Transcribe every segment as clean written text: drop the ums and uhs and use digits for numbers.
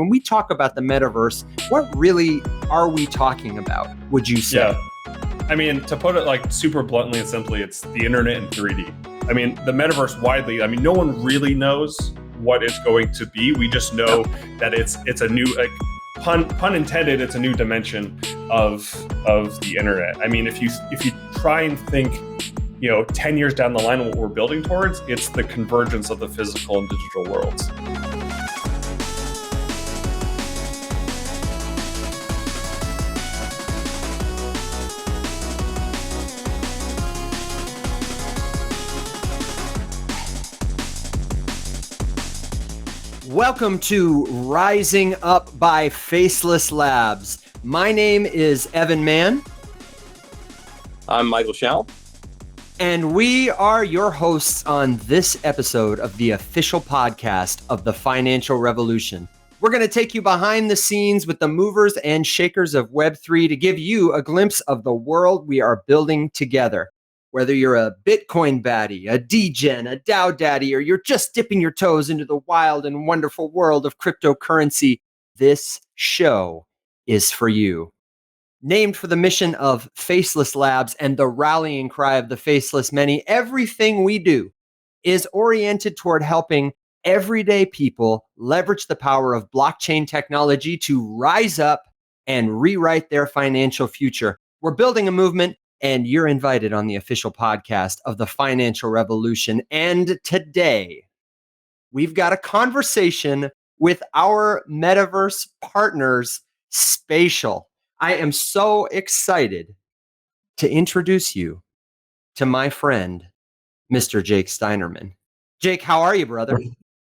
When we talk about the metaverse, what really are we talking about, would you say? Yeah. I mean, to put it like super bluntly and simply, it's the internet in 3D. I mean, the metaverse widely, no one really knows what it's going to be. We just know that it's a new, like, pun intended, it's a new dimension of the internet. I mean, if you try and think, 10 years down the line, what we're building towards, it's the convergence of the physical and digital worlds. Welcome to Rising Up by Faceless Labs. My name is Evan Mann. I'm Michael Schall. And we are your hosts on this episode of the official podcast of the Financial Revolution. We're going to take you behind the scenes with the movers and shakers of Web3 to give you a glimpse of the world we are building together. Whether you're a Bitcoin baddie, a degen, a DAO daddy, or you're just dipping your toes into the wild and wonderful world of cryptocurrency, this show is for you. Named for the mission of Faceless Labs and the rallying cry of the faceless many, everything we do is oriented toward helping everyday people leverage the power of blockchain technology to rise up and rewrite their financial future. We're building a movement, and you're invited on the official podcast of the Financial Revolution. And today, we've got a conversation with our metaverse partners, Spatial. I am so excited to introduce you to my friend, Mr. Jake Steinerman. Jake, how are you, brother?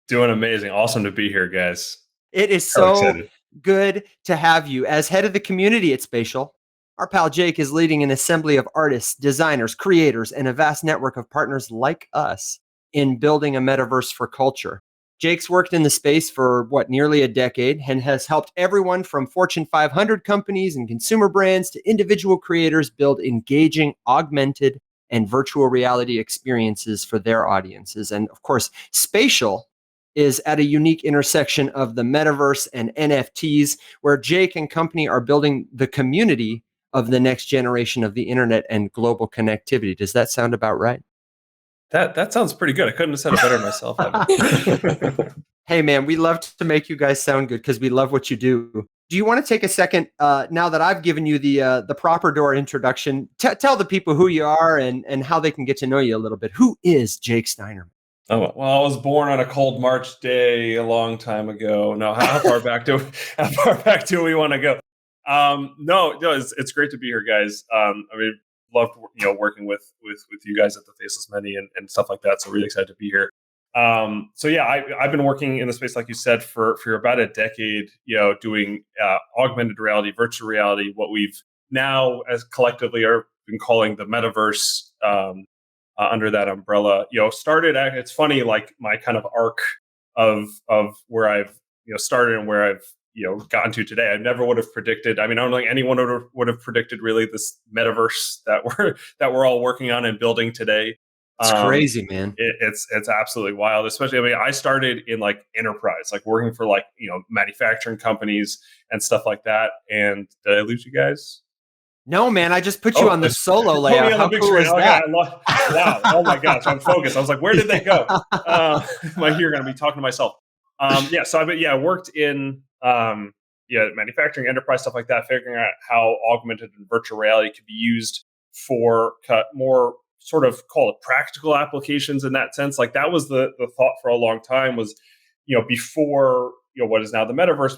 Doing amazing. Awesome to be here, guys. It is so good to have you. As head of the community at Spatial, our pal Jake is leading an assembly of artists, designers, creators, and a vast network of partners like us in building a metaverse for culture. Jake's worked in the space for, nearly a decade and has helped everyone from Fortune 500 companies and consumer brands to individual creators build engaging, augmented, and virtual reality experiences for their audiences. And of course, Spatial is at a unique intersection of the metaverse and NFTs, where Jake and company are building the community of the next generation of the internet and global connectivity. Does that sound about right? That sounds pretty good. I couldn't have said it better myself, Evan. Hey, man, we love to make you guys sound good because we love what you do. Do you want to take a second, now that I've given you the proper door introduction, tell the people who you are and how they can get to know you a little bit. Who is Jake Steinerman? Oh, well, I was born on a cold March day a long time ago. No, how far back do we want to go? No, it's great to be here, guys. Loved working with you guys at the Faceless Many and stuff like that. So really excited to be here. I've been working in the space, like you said, for about a decade. Doing augmented reality, virtual reality, what we've now as collectively are been calling the metaverse. Under that umbrella, started. It's funny, like my kind of arc of where I've started and where I've gotten to today. I never would have predicted. I don't think anyone would have predicted really this metaverse that we're all working on and building today. It's crazy, man. It's absolutely wild. Especially, I started in like enterprise, like working for manufacturing companies and stuff like that. And did I lose you guys? No, man, I just put you on the solo layout. How cool is that? Wow. Oh my gosh, I'm focused. I was like, where did they go? Am I here going to be talking to myself? So I worked in manufacturing, enterprise, stuff like that, figuring out how augmented and virtual reality could be used for more sort of call it practical applications in that sense. Like that was the thought for a long time was, before what is now the metaverse,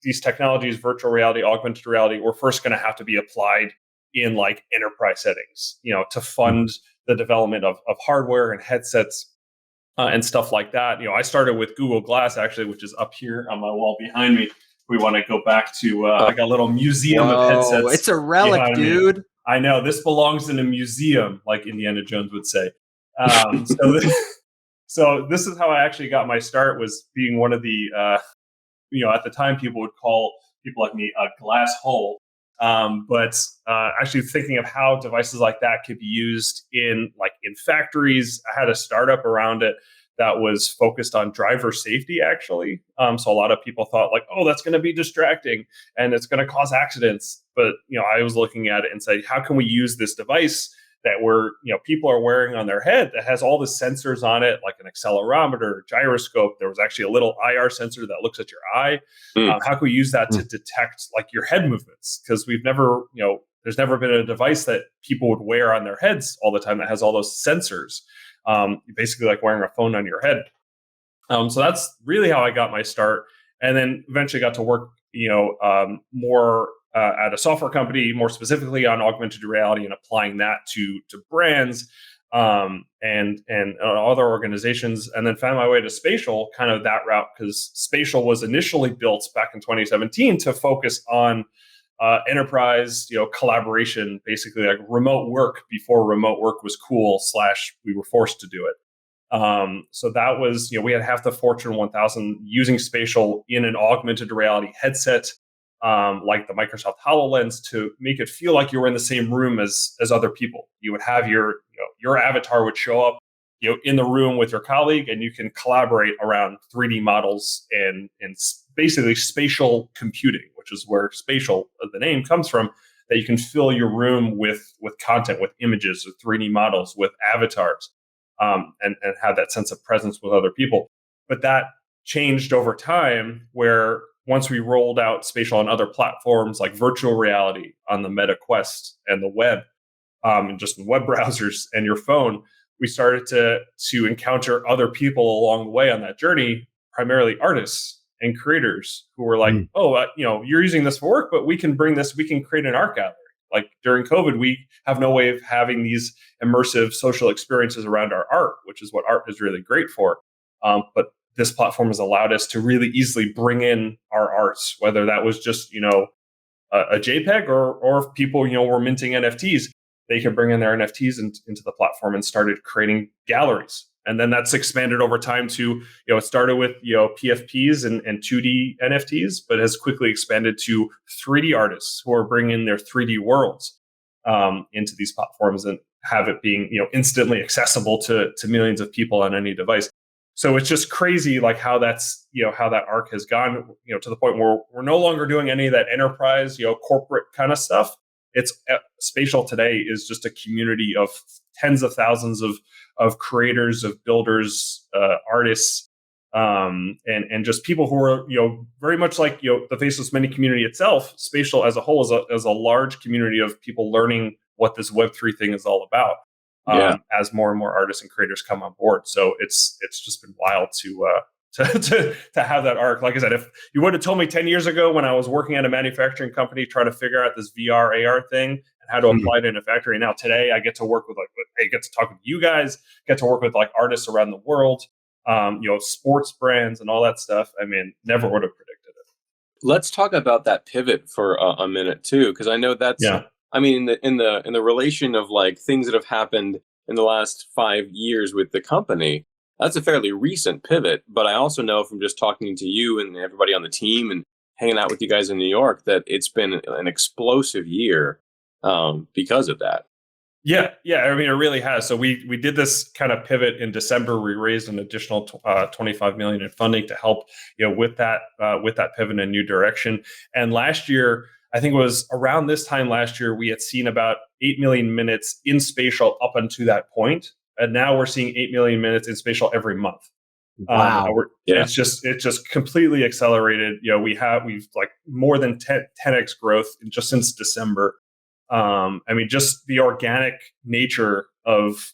these technologies, virtual reality, augmented reality, were first going to have to be applied in like enterprise settings, to fund the development of hardware and headsets and stuff like that. I started with Google Glass, actually, which is up here on my wall behind me. We want to go back to like a little museum of headsets. It's a relic, dude. I know. This belongs in a museum, like Indiana Jones would say. So this is how I actually got my start, was being one of the at the time people would call people like me a glass hole. But actually thinking of how devices like that could be used in factories. I had a startup around it that was focused on driver safety, actually. So a lot of people thought like, oh, that's going to be distracting and it's going to cause accidents. But, I was looking at it and said, how can we use this device that people are wearing on their head that has all the sensors on it, like an accelerometer, gyroscope. There was actually a little IR sensor that looks at your eye. How can we use that to detect like your head movements? Because there's never been a device that people would wear on their heads all the time that has all those sensors. Basically like wearing a phone on your head. So that's really how I got my start. And then eventually got to work, more at a software company, more specifically on augmented reality and applying that to brands and other organizations, and then found my way to Spatial, kind of that route, because Spatial was initially built back in 2017 to focus on enterprise, collaboration, basically like remote work before remote work was cool / we were forced to do it. So that was, we had half the Fortune 1000 using Spatial in an augmented reality headset, like the Microsoft HoloLens, to make it feel like you were in the same room as other people. You would have your avatar would show up, in the room with your colleague, and you can collaborate around 3D models and basically spatial computing, which is where spatial, the name, comes from. That you can fill your room with content, with images, with 3D models, with avatars, and have that sense of presence with other people. But that changed over time, where once we rolled out Spatial on other platforms like virtual reality on the Meta Quest and the web, and just in web browsers and your phone, we started to encounter other people along the way on that journey, primarily artists and creators who were like, you're using this for work, but we can create an art gallery. Like during COVID, we have no way of having these immersive social experiences around our art, which is what art is really great for. But this platform has allowed us to really easily bring in our arts, whether that was just, a JPEG or if people, were minting NFTs, they could bring in their NFTs into the platform and started creating galleries. And then that's expanded over time to, it started with, PFPs and 2D NFTs, but has quickly expanded to 3D artists who are bringing their 3D worlds into these platforms and have it being, instantly accessible to millions of people on any device. So it's just crazy, like how that's, how that arc has gone, to the point where we're no longer doing any of that enterprise, corporate kind of stuff. It's Spatial today is just a community of tens of thousands of creators, of builders, artists, and just people who are, very much like, the Faceless Many community itself. Spatial as a whole is a large community of people learning what this Web3 thing is all about. As more and more artists and creators come on board. So it's just been wild to have that arc. Like I said, if you would have told me 10 years ago when I was working at a manufacturing company trying to figure out this VR AR thing and how to apply it in a factory, now today I get to work with I get to talk with you guys, get to work with like artists around the world, sports brands and all that stuff. I mean, never would have predicted it. Let's talk about that pivot for a minute too, because I know that's. Yeah. I mean, in the relation of like things that have happened in the last 5 years with the company, that's a fairly recent pivot. But I also know from just talking to you and everybody on the team and hanging out with you guys in New York that it's been an explosive year because of that. Yeah. I mean, it really has. So we did this kind of pivot in December. We raised an additional $25 million in funding to help, with that pivot in new direction. And last year, I think it was around this time last year, we had seen about 8 million minutes in Spatial up until that point. And now we're seeing 8 million minutes in Spatial every month. Wow. It's just completely accelerated. We've like more than 10x growth just since December. I mean, just the organic nature of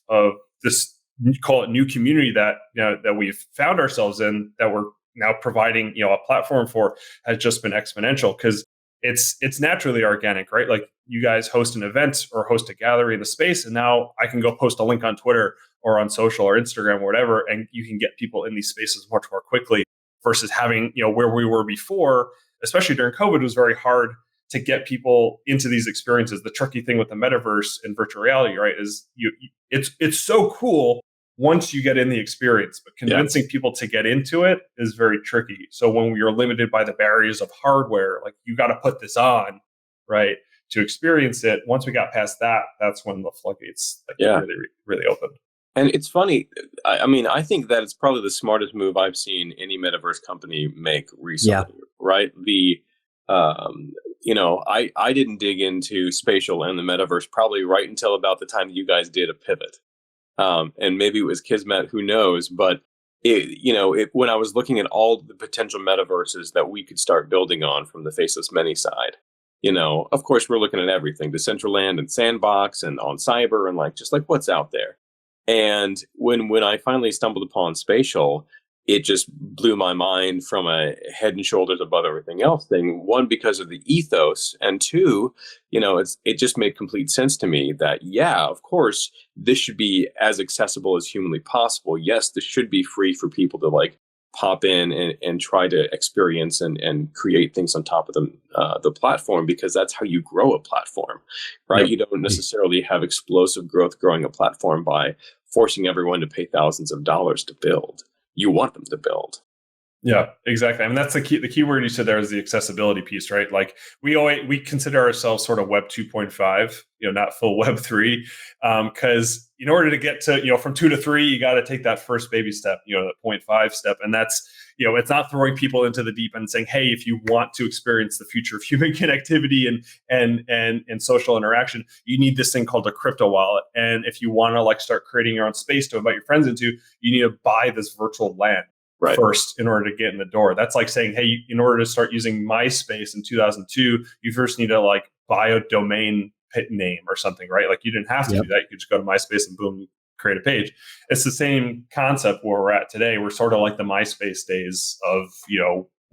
this, call it new community that we've found ourselves in, that we're now providing, a platform for, has just been exponential, because it's naturally organic, right? Like you guys host an event or host a gallery in the space, and now I can go post a link on Twitter or on social or Instagram or whatever, and you can get people in these spaces much more quickly, versus having, where we were before, especially during COVID, it was very hard to get people into these experiences. The tricky thing with the metaverse and virtual reality, right, is it's so cool once you get in the experience, but convincing people to get into it is very tricky. So when we are limited by the barriers of hardware, like you got to put this on, right, to experience it. Once we got past that, that's when the floodgates really, really opened. And it's funny. I mean, I think that it's probably the smartest move I've seen any metaverse company make Yeah. recently. Right? I didn't dig into spatial and the metaverse probably right until about the time you guys did a pivot. And maybe it was Kismet, who knows? But when I was looking at all the potential metaverses that we could start building on from the Faceless Many side, of course we're looking at everything, Decentraland and Sandbox and on Cyber and just like what's out there. And when I finally stumbled upon Spatial, it just blew my mind from a head and shoulders above everything else thing. One, because of the ethos, and two, it just made complete sense to me that, yeah, of course, this should be as accessible as humanly possible. Yes, this should be free for people to pop in and try to experience and create things on top of the platform, because that's how you grow a platform, right? Yep. You don't necessarily have explosive growth growing a platform by forcing everyone to pay thousands of dollars to build. You want them to build. Yeah, exactly. I mean, that's the key. The key word you said there is the accessibility piece, right? Like we consider ourselves sort of Web 2.5, not full Web 3, because in order to get to from 2 to 3, you got to take that first baby step, the 0.5 step, and that's it's not throwing people into the deep end and saying, hey, if you want to experience the future of human connectivity and social interaction, you need this thing called a crypto wallet, and if you want to start creating your own space to invite your friends into, you need to buy this virtual land. Right. First, in order to get in the door. That's like saying, hey, in order to start using MySpace in 2002, you first need to buy a domain name or something, right? You didn't have to do that. You could just go to MySpace and boom, create a page. It's the same concept where we're at today. We're sort of like the MySpace days of,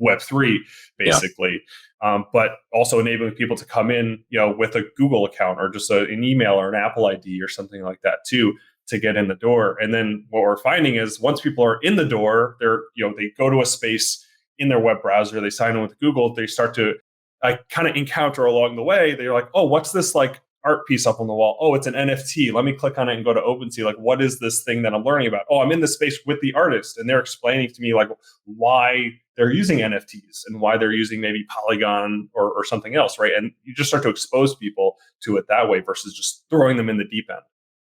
Web3, basically. Yeah. But also enabling people to come in, with a Google account or just an email or an Apple ID or something like that too, to get in the door. And then what we're finding is once people are in the door, they go to a space in their web browser, they sign in with Google, they start to kind of encounter along the way. They're like, oh, what's this art piece up on the wall? Oh, it's an NFT. Let me click on it and go to OpenSea. What is this thing that I'm learning about? Oh, I'm in the space with the artist, and they're explaining to me why they're using NFTs and why they're using maybe Polygon or something else, right? And you just start to expose people to it that way versus just throwing them in the deep end.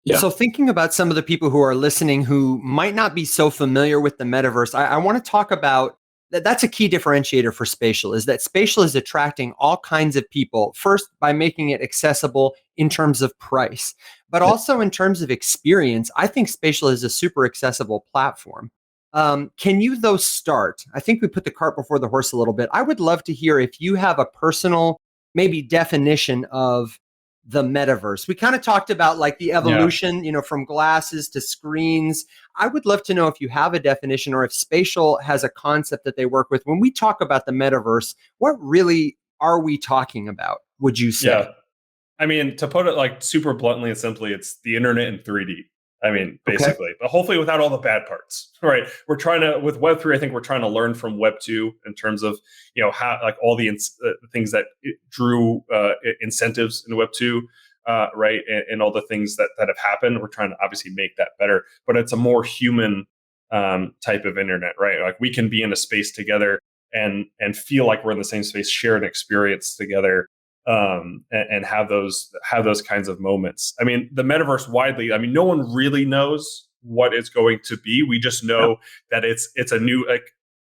Yeah. So thinking about some of the people who are listening who might not be so familiar with the metaverse, I want to talk about that's a key differentiator for Spatial, is that Spatial is attracting all kinds of people, first by making it accessible in terms of price, but also in terms of experience. I think Spatial is a super accessible platform. Can you though start? I think we put the cart before the horse a little bit. I would love to hear if you have a personal, maybe definition of the metaverse. We kind of talked about the evolution, from glasses to screens. I would love to know if you have a definition or if Spatial has a concept that they work with. When we talk about the metaverse, what really are we talking about, would you say? Yeah. I mean, to put it super bluntly and simply, it's the internet in 3D. I mean, basically, but hopefully without all the bad parts, right? We're trying to, with Web3, I think we're trying to learn from Web2 in terms of, how all the things that drew incentives in Web2, right? And all the things that have happened. We're trying to obviously make that better, but it's a more human type of internet, right? We can be in a space together and feel like we're in the same space, share an experience together. And have those kinds of moments. I mean, the metaverse widely, no one really knows what it's going to be. We just know that it's a new,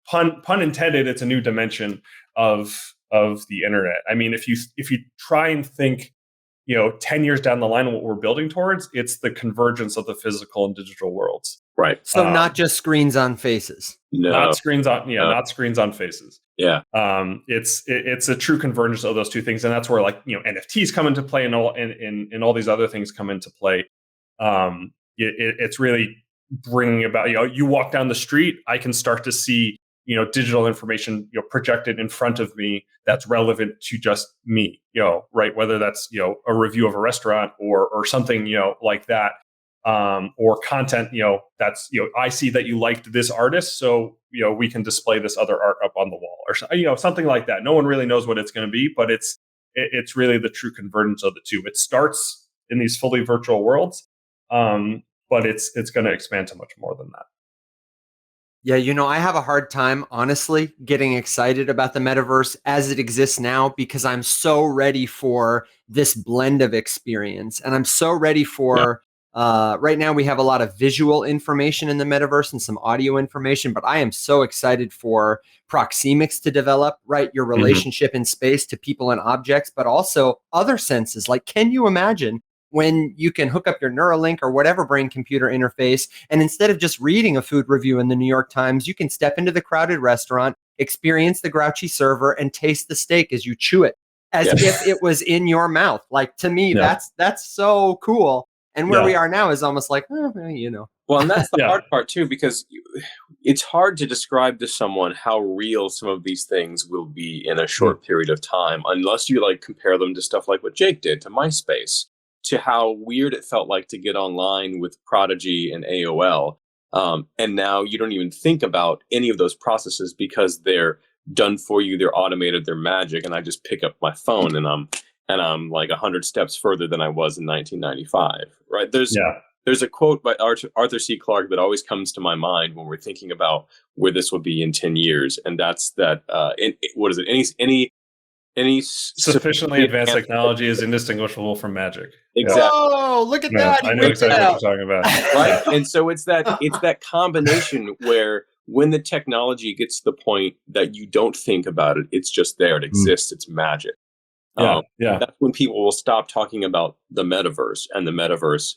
pun intended, it's a new dimension of the internet. I mean, if you try and think, 10 years down the line, what we're building towards, it's the convergence of the physical and digital worlds. Right. So not just screens on faces. No. Not screens on, not screens on faces. Yeah. It's a true convergence of those two things, and that's where NFTs come into play, and all these other things come into play. It's really bringing about, you walk down the street, I can start to see digital information projected in front of me that's relevant to just me, right? Whether that's a review of a restaurant or something like that. Or content, that's, I see that you liked this artist, so, we can display this other art up on the wall or, something like that. No one really knows what it's going to be, but it's really the true convergence of the two. It starts in these fully virtual worlds, but it's going to expand to much more than that. Yeah, I have a hard time, honestly, getting excited about the metaverse as it exists now, because I'm so ready for this blend of experience. And I'm so ready for Right now, we have a lot of visual information in the metaverse and some audio information, but I am so excited for proxemics to develop, right? Your relationship in space to people and objects, but also other senses. Like, can you imagine when you can hook up your Neuralink or whatever brain computer interface, and instead of just reading a food review in the New York Times, you can step into the crowded restaurant, experience the grouchy server, and taste the steak as you chew it, as if it was in your mouth. Like, to me, that's so cool. And where we are now is almost like, you know. Well, and that's the hard part too, because it's hard to describe to someone how real some of these things will be in a short period of time, unless you like compare them to stuff like what Jake did to MySpace, to how weird it felt like to get online with Prodigy and AOL. And now you don't even think about any of those processes because they're done for you, they're automated, they're magic, and I just pick up my phone and I'm like 100 steps further than I was in 1995, right? There's a quote by Arthur C. Clarke that always comes to my mind when we're thinking about where this will be in 10 years, and that's that. What is it? Any sufficiently advanced technology is indistinguishable from magic. Exactly. Oh, look at that! I know exactly what you're talking about. Right, and so it's that combination where when the technology gets to the point that you don't think about it, it's just there. It exists. It's magic. That's when people will stop talking about the metaverse, and the metaverse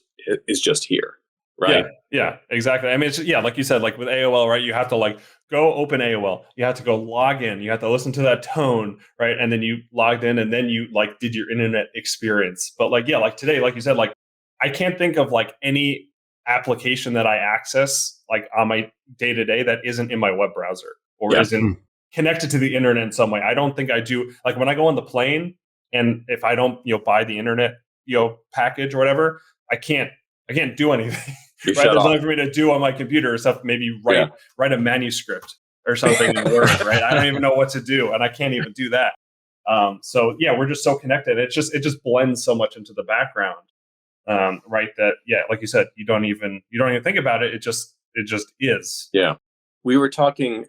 is just here, right? Yeah, exactly. I mean, it's, like you said, like with AOL, right? You have to like go open AOL. You have to go log in. You have to listen to that tone, right? And then you logged in, and then you like did your internet experience. But like, like today, like you said, like I can't think of like any application that I access like on my day to day that isn't in my web browser or isn't connected to the internet in some way. I don't think I do. Like when I go on the plane, and if I don't, buy the internet, package or whatever, I can't do anything. Right? There's nothing for me to do on my computer except maybe write a manuscript or something in Word, right? I don't even know what to do, and I can't even do that. So we're just so connected. It just blends so much into the background, right? That like you said, you don't even think about it. It just is. Yeah. We were talking.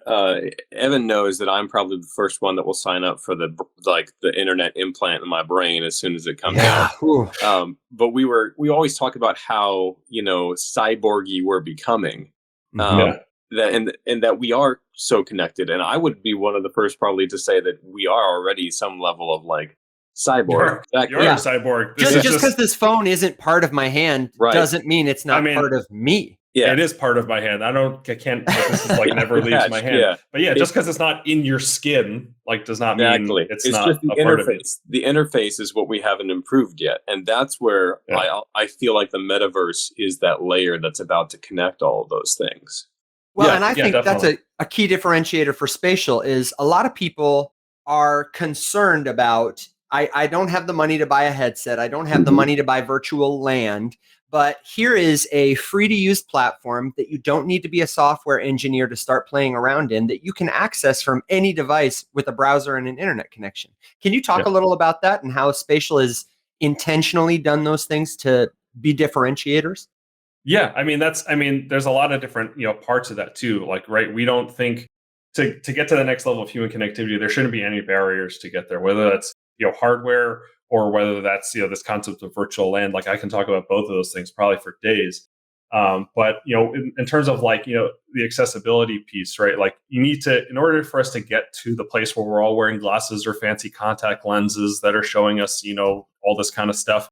Evan knows that I'm probably the first one that will sign up for the internet implant in my brain as soon as it comes out. But we always talk about how cyborgy we're becoming. That and that we are so connected. And I would be one of the first probably to say that we are already some level of like cyborg. You're a cyborg. Just because this phone isn't part of my hand doesn't mean it's not part of me. Yeah, it is part of my hand. I can't. This is like never leaves my hand. But just because it's not in your skin, like, does not mean it's not just the a part of it. The interface is what we haven't improved yet, and that's where I feel like the metaverse is that layer that's about to connect all of those things. Well, and I think definitely. That's a key differentiator for Spatial is a lot of people are concerned about. I don't have the money to buy a headset. I don't have the money to buy virtual land. But here is a free-to-use platform that you don't need to be a software engineer to start playing around in, that you can access from any device with a browser and an internet connection. Can you talk a little about that and how Spatial has intentionally done those things to be differentiators? Yeah, there's a lot of different parts of that too. Like, right, we don't think to get to the next level of human connectivity, there shouldn't be any barriers to get there, whether that's hardware or whether that's this concept of virtual land. Like, I can talk about both of those things probably for days. But in terms of like the accessibility piece, right? Like, you need to, in order for us to get to the place where we're all wearing glasses or fancy contact lenses that are showing us all this kind of stuff,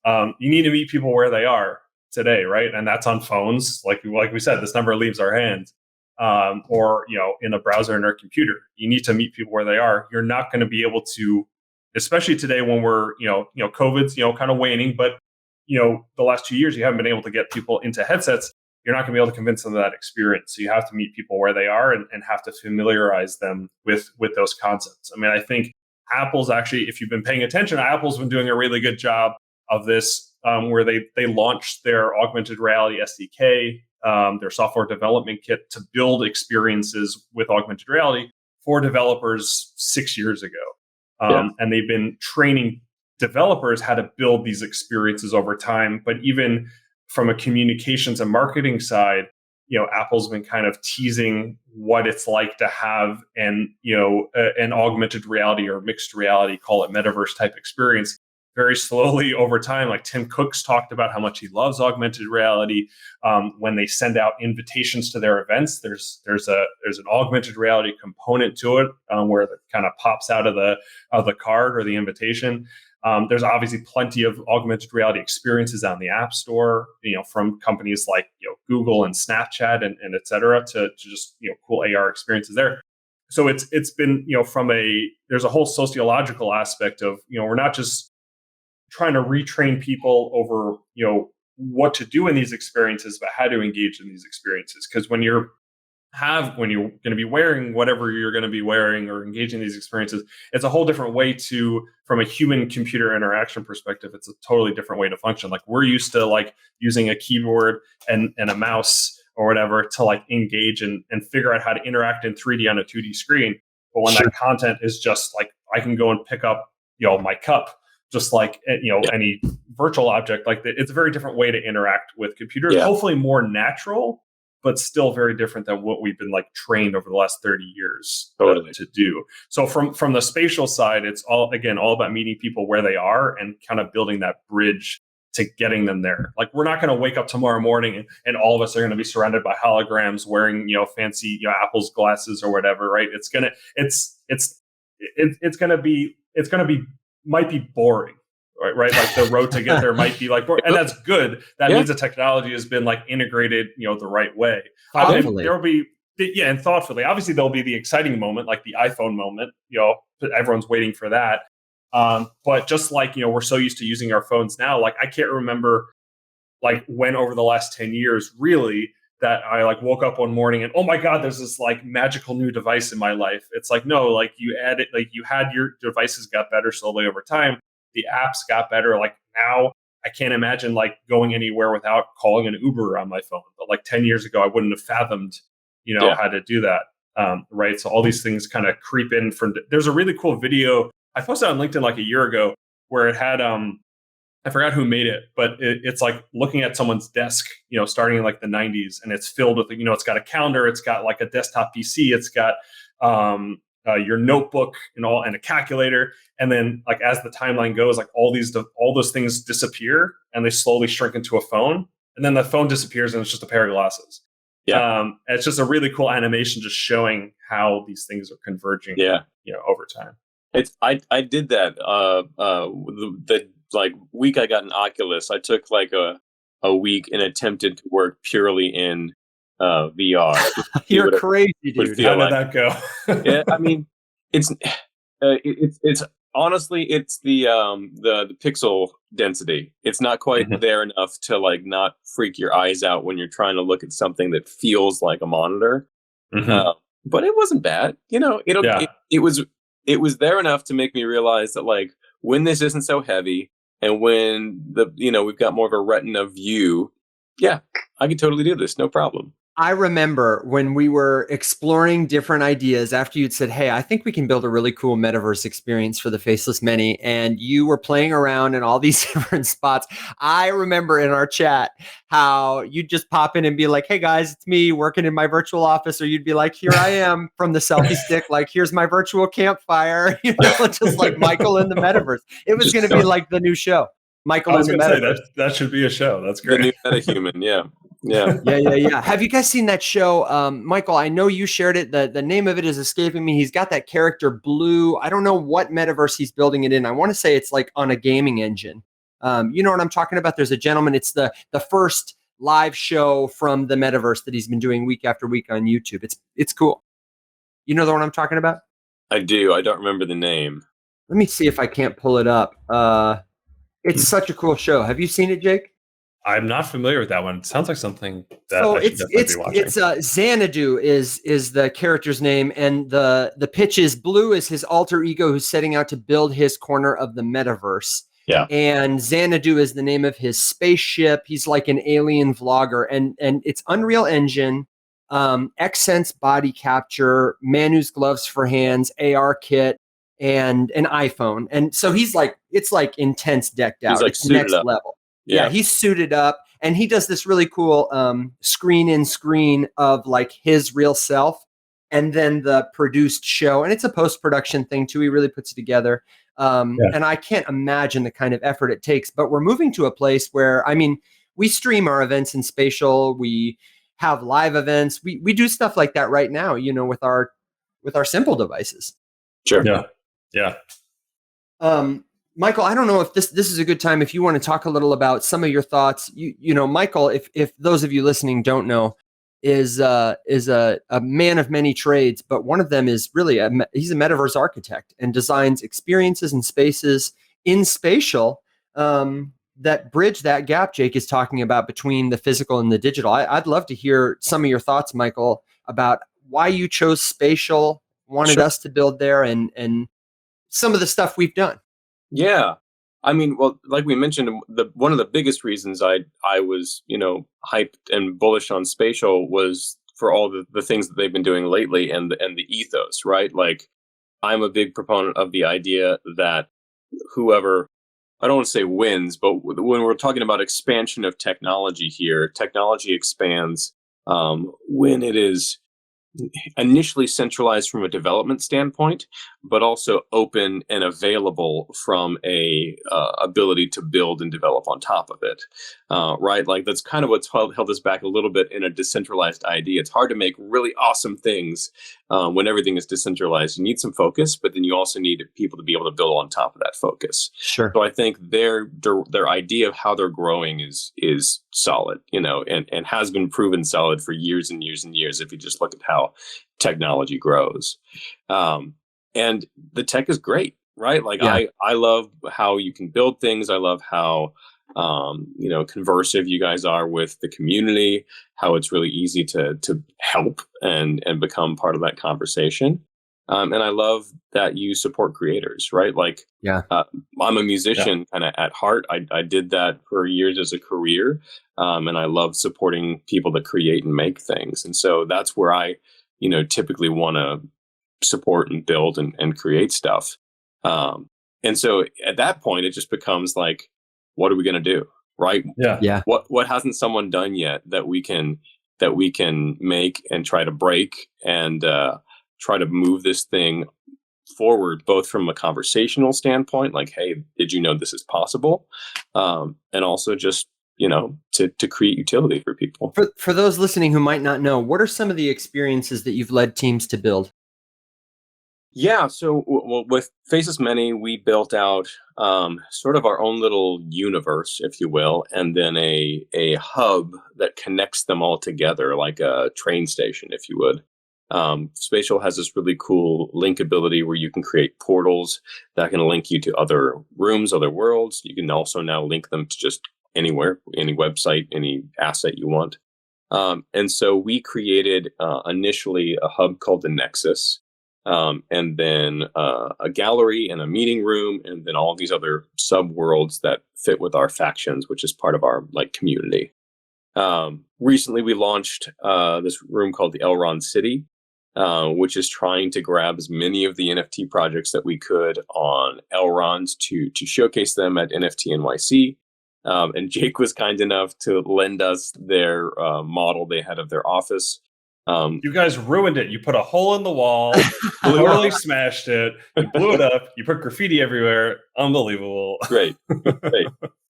you need to meet people where they are today, right? And that's on phones, like we said, this never leaves our hands, or in a browser in our computer. You need to meet people where they are. You're not going to be able to, especially today when we're, COVID's, kind of waning, but, the last 2 years, you haven't been able to get people into headsets. You're not going to be able to convince them of that experience. So you have to meet people where they are and have to familiarize them with those concepts. I mean, I think Apple's actually, if you've been paying attention, Apple's been doing a really good job of this, where they launched their augmented reality SDK, their software development kit to build experiences with augmented reality for developers 6 years ago. And they've been training developers how to build these experiences over time. But even from a communications and marketing side, Apple's been kind of teasing what it's like to have an augmented reality or mixed reality, call it metaverse type experience very slowly over time. Like Tim Cook's talked about how much he loves augmented reality. When they send out invitations to their events, there's an augmented reality component to it, where it kind of pops out of the card or the invitation. There's obviously plenty of augmented reality experiences on the App Store, from companies like Google and Snapchat and et cetera, to just cool AR experiences there. So it's been there's a whole sociological aspect of we're not just trying to retrain people over what to do in these experiences, but how to engage in these experiences. Because when you're going to be wearing whatever you're going to be wearing or engaging in these experiences, it's a whole different way from a human computer interaction perspective, it's a totally different way to function. Like we're used to like using a keyboard and a mouse or whatever to like engage and figure out how to interact in 3D on a 2D screen. But when that content is just like, I can go and pick up, my cup, just like, any virtual object, like it's a very different way to interact with computers, hopefully more natural, but still very different than what we've been like trained over the last 30 years to do. So from the spatial side, it's all about meeting people where they are and kind of building that bridge to getting them there. Like we're not going to wake up tomorrow morning and all of us are going to be surrounded by holograms wearing, fancy, Apple's glasses or whatever, right? It's going to be might be boring. Right, like the road to get there might be like, and that's good. That means the technology has been like integrated, the right way. There will be, and thoughtfully. Obviously, there'll be the exciting moment, like the iPhone moment. Everyone's waiting for that. But just like we're so used to using our phones now, like I can't remember, like when over the last 10 years, really, that I like woke up one morning and oh my God, there's this like magical new device in my life. It's like no, like you added, like you had your devices got better slowly over time. The apps got better. Like now I can't imagine like going anywhere without calling an Uber on my phone. But like 10 years ago, I wouldn't have fathomed, how to do that. Right. So all these things kind of creep in there's a really cool video I posted on LinkedIn like a year ago where it had, I forgot who made it, but it's like looking at someone's desk, starting in like the 90s, and it's filled with, it's got a calendar, it's got like a desktop PC, it's got, your notebook and a calculator. And then like, as the timeline goes, like all those things disappear and they slowly shrink into a phone. And then the phone disappears and it's just a pair of glasses. Yeah. It's just a really cool animation just showing how these things are converging, over time. I did that, the like week I got an Oculus. I took like a week and attempted to work purely in VR. You're crazy, dude. How did that go? Yeah, I mean, it's honestly, it's the pixel density. It's not quite there enough to like not freak your eyes out when you're trying to look at something that feels like a monitor. But it wasn't bad. It was there enough to make me realize that like when this isn't so heavy and when we've got more of a retina view, I could totally do this, no problem. I remember when we were exploring different ideas after you'd said, hey, I think we can build a really cool metaverse experience for the Faceless Many. And you were playing around in all these different spots. I remember in our chat how you'd just pop in and be like, hey guys, it's me working in my virtual office. Or you'd be like, here I am from the selfie stick. Like, here's my virtual campfire, just like Michael in the metaverse. It was going to be like the new show. Michael in the metaverse. That should be a show. That's great. The new metahuman, yeah. Have you guys seen that show? Michael, I know you shared it. The name of it is escaping me. He's got that character Blue. I don't know what metaverse he's building it in. I want to say it's like on a gaming engine. You know what I'm talking about? There's a gentleman. It's the first live show from the metaverse that he's been doing week after week on YouTube. It's cool. You know the one I'm talking about? I do. I don't remember the name. Let me see if I can't pull it up. It's such a cool show. Have you seen it, Jake? I'm not familiar with that one. It sounds like something that I should definitely be watching. It's Xanadu is the character's name, and the pitch is Blue is his alter ego who's setting out to build his corner of the metaverse. Yeah. And Xanadu is the name of his spaceship. He's like an alien vlogger, and it's Unreal Engine, Xsense body capture, Manu's gloves for hands, AR kit, and an iPhone. And so he's like, it's like intense decked out. He's like it's next up. level. Yeah, he's suited up, and he does this really cool screen in screen of like his real self. and then the produced show. And it's a post-production thing too. He really puts it together. And I can't imagine the kind of effort it takes, but we're moving to a place where, I mean, we stream our events in Spatial. We have live events. We do stuff like that right now, you know, with our simple devices. Sure. Yeah. Michael, I don't know if this is a good time if you want to talk a little about some of your thoughts. You know, Michael, if those of you listening don't know, is a man of many trades, but one of them is really he's a metaverse architect and designs experiences and spaces in Spatial that bridge that gap Jake is talking about between the physical and the digital. I'd love to hear some of your thoughts, Michael, about why you chose Spatial, wanted us to build there, and some of the stuff we've done. Yeah. I mean, well, like we mentioned, one of the biggest reasons I was, you know, hyped and bullish on Spatial was for all the things that they've been doing lately and the ethos, right? Like, I'm a big proponent of the idea that whoever, I don't want to say wins, but when we're talking about expansion of technology here, technology expands when it is initially centralized from a development standpoint, but also open and available from a ability to build and develop on top of it, right? Like, that's kind of what's held us back a little bit in a decentralized idea. It's hard to make really awesome things when everything is decentralized. You need some focus, but then you also need people to be able to build on top of that focus. Sure. So I think their idea of how they're growing is solid, you know, and has been proven solid for years and years and years if you just look at how technology grows. And the tech is great, right? Like, I love how you can build things. I love how you know, conversive you guys are with the community, how it's really easy to help and become part of that conversation. And I love that you support creators, right? Like, I'm a musician kind of at heart. I did that for years as a career. And I love supporting people that create and make things. And so that's where I, you know, typically want to support and build and create stuff. And so at that point, it just becomes like, what are we going to do? Right. Yeah. What hasn't someone done yet that we can make and try to break and try to move this thing forward, both from a conversational standpoint, like, hey, did you know this is possible? And also just, you know, to create utility for people. For those listening who might not know, what are some of the experiences that you've led teams to build? Yeah, so with Faces Many, we built out sort of our own little universe, if you will, and then a hub that connects them all together, like a train station, if you would. Spatial has this really cool link ability where you can create portals that can link you to other rooms, other worlds. You can also now link them to just anywhere, any website, any asset you want. And so we created initially a hub called the Nexus. And then a gallery and a meeting room, and then all these other sub-worlds that fit with our factions, which is part of our like community. Recently, we launched this room called the Elrond City, which is trying to grab as many of the NFT projects that we could on Elrond to showcase them at NFT NYC. And Jake was kind enough to lend us their model they had of their office. You guys ruined it. You put a hole in the wall, totally smashed it. You blew it up. You put graffiti everywhere. Unbelievable. Great.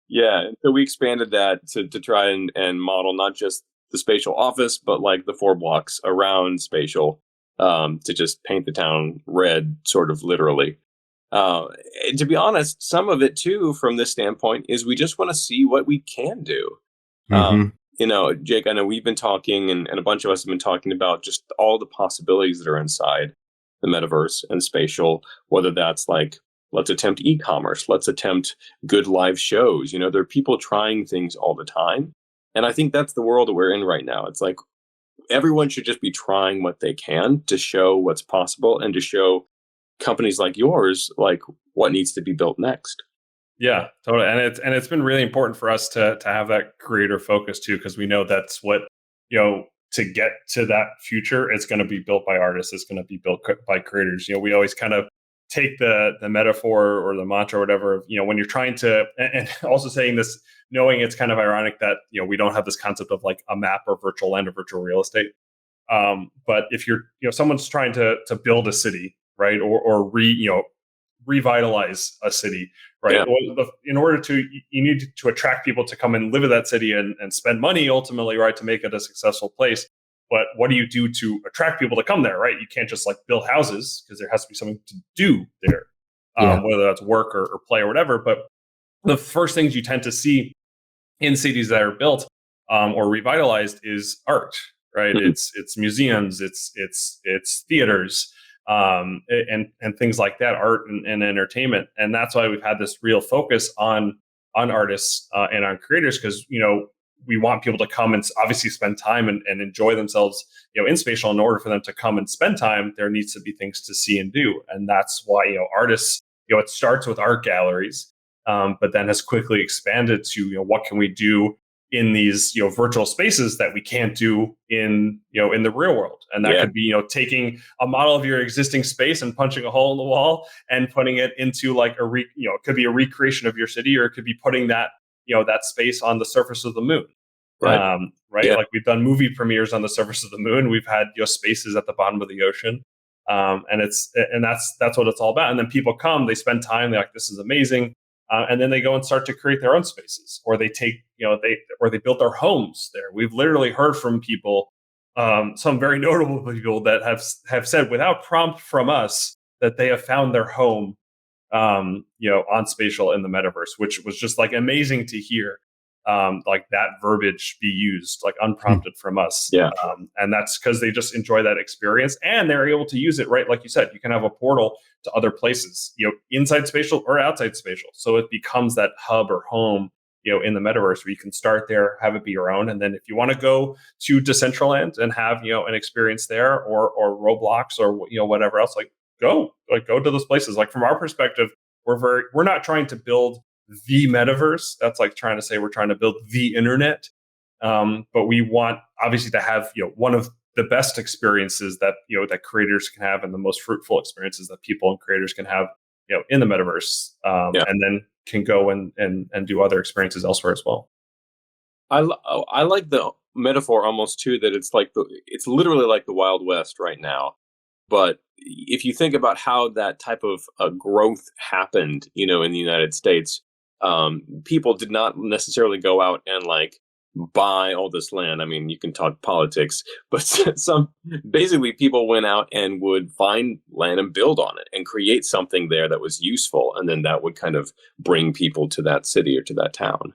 Yeah. And so we expanded that to try and model not just the Spatial office, but like the 4 blocks around Spatial, to just paint the town red, sort of literally. And to be honest, some of it too, from this standpoint, is we just want to see what we can do. You know, Jake, I know we've been talking and a bunch of us have been talking about just all the possibilities that are inside the metaverse and Spatial, whether that's like, let's attempt e-commerce, let's attempt good live shows. You know, there are people trying things all the time. And I think that's the world that we're in right now. It's like everyone should just be trying what they can to show what's possible and to show companies like yours, like what needs to be built next. Yeah, totally. And it's been really important for us to have that creator focus too, because we know that's what, you know, to get to that future, it's going to be built by artists. It's going to be built by creators. You know, we always kind of take the metaphor or the mantra or whatever, you know, when you're trying to, and also saying this, knowing it's kind of ironic that, you know, we don't have this concept of like a map or virtual land or virtual real estate. But if you're, someone's trying to build a city, right, or revitalize a city, right? Yeah. Well, in order to, you need to attract people to come and live in that city and spend money ultimately, right, to make it a successful place. But what do you do to attract people to come there, right? You can't just like build houses, because there has to be something to do there, whether that's work or play or whatever. But the first things you tend to see in cities that are built or revitalized is art, right? Mhm. It's museums, it's theaters, and things like that, art and entertainment. And that's why we've had this real focus on artists and on creators, because we want people to come and obviously spend time and enjoy themselves, in Spatial. In order for them to come and spend time, there needs to be things to see and do, and that's why artists, it starts with art galleries, but then has quickly expanded to what can we do in these virtual spaces that we can't do in in the real world. And that could be taking a model of your existing space and punching a hole in the wall and putting it into like it could be a recreation of your city, or it could be putting that that space on the surface of the moon. Right. Like we've done movie premieres on the surface of the moon. We've had spaces at the bottom of the ocean. And that's what it's all about. And then people come, they spend time, they're like, this is amazing. And then they go and start to create their own spaces, or they take, they built their homes there. We've literally heard from people, some very notable people that have said without prompt from us that they have found their home, on Spatial in the metaverse, which was just like amazing to hear. Like that verbiage be used like unprompted from us. Yeah. And that's because they just enjoy that experience, and they're able to use it, right? Like you said, you can have a portal to other places, inside Spatial or outside Spatial. So it becomes that hub or home, in the metaverse, where you can start there, have it be your own. And then if you want to go to Decentraland and have, an experience there, or Roblox, or, whatever else, go to those places. Like from our perspective, we're not trying to build the metaverse. That's like trying to say we're trying to build the internet. But we want obviously to have, one of the best experiences that, that creators can have, and the most fruitful experiences that people and creators can have, in the metaverse, and then can go and do other experiences elsewhere as well. I like the metaphor almost too, that it's literally like the Wild West right now. But if you think about how that type of growth happened, in the United States, people did not necessarily go out and like buy all this land. I mean, you can talk politics, but basically people went out and would find land and build on it and create something there that was useful. And then that would kind of bring people to that city or to that town.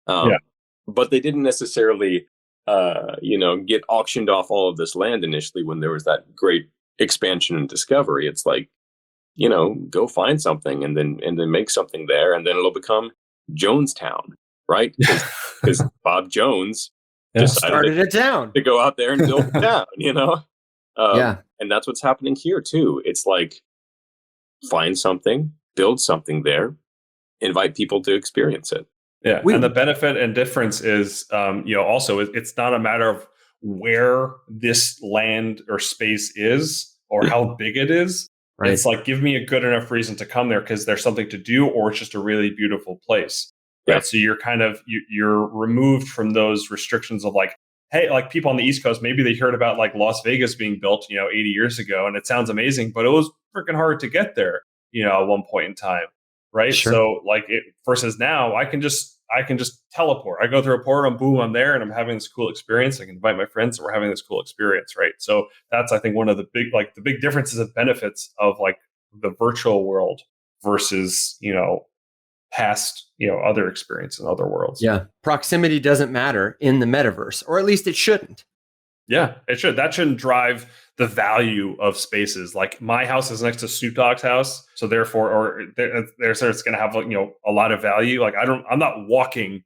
But they didn't necessarily, get auctioned off all of this land initially when there was that great expansion and discovery. It's like, go find something and then make something there, and then it'll become Jonestown, right? Because Bob Jones started a town to go out there and build a town, and that's what's happening here too. It's like, find something, build something there, invite people to experience it. Yeah, and the benefit and difference is, also it's not a matter of where this land or space is or how big it is. Right. It's like, give me a good enough reason to come there because there's something to do, or it's just a really beautiful place. Right. Yeah. So you're kind of, you're removed from those restrictions of like, hey, like people on the East Coast, maybe they heard about like Las Vegas being built, 80 years ago, and it sounds amazing, but it was freaking hard to get there, at one point in time. Right. Sure. So like versus now, I can just teleport. I go through a portal and boom, I'm there and I'm having this cool experience. I can invite my friends and we're having this cool experience. Right. So that's, I think, one of the big differences and benefits of like the virtual world versus, past, other experience in other worlds. Yeah. Proximity doesn't matter in the metaverse, or at least it shouldn't. Yeah, it should. That shouldn't drive the value of spaces. Like my house is next to Snoop Dogg's house, so therefore, or it's going to have a lot of value. Like I'm not walking,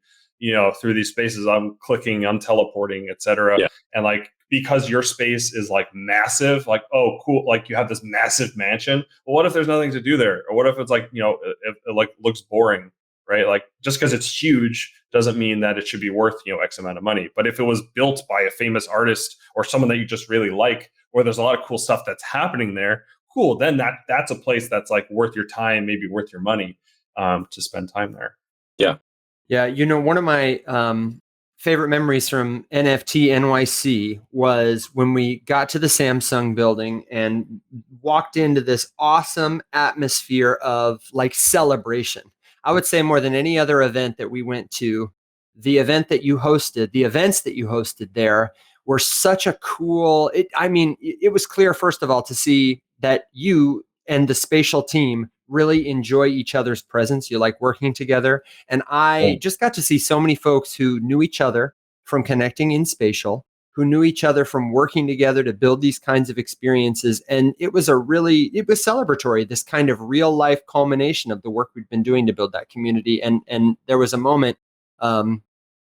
through these spaces. I'm clicking, I'm teleporting, etc. Yeah. And like because your space is like massive, like oh cool, like you have this massive mansion. Well, what if there's nothing to do there, or what if it's like if it like looks boring? Right? Like just because it's huge doesn't mean that it should be worth, X amount of money. But if it was built by a famous artist or someone that you just really like, or there's a lot of cool stuff that's happening there, cool. Then that's a place that's like worth your time, maybe worth your money, to spend time there. Yeah. Yeah. One of my favorite memories from NFT NYC was when we got to the Samsung building and walked into this awesome atmosphere of like celebration. I would say more than any other event that we went to, the event that you hosted, the events that you hosted there were such a cool, it was clear, first of all, to see that you and the Spatial team really enjoy each other's presence. You like working together. And I just got to see so many folks who knew each other from connecting in Spatial, who knew each other from working together to build these kinds of experiences. And it was celebratory, this kind of real life culmination of the work we've been doing to build that community. And there was a moment,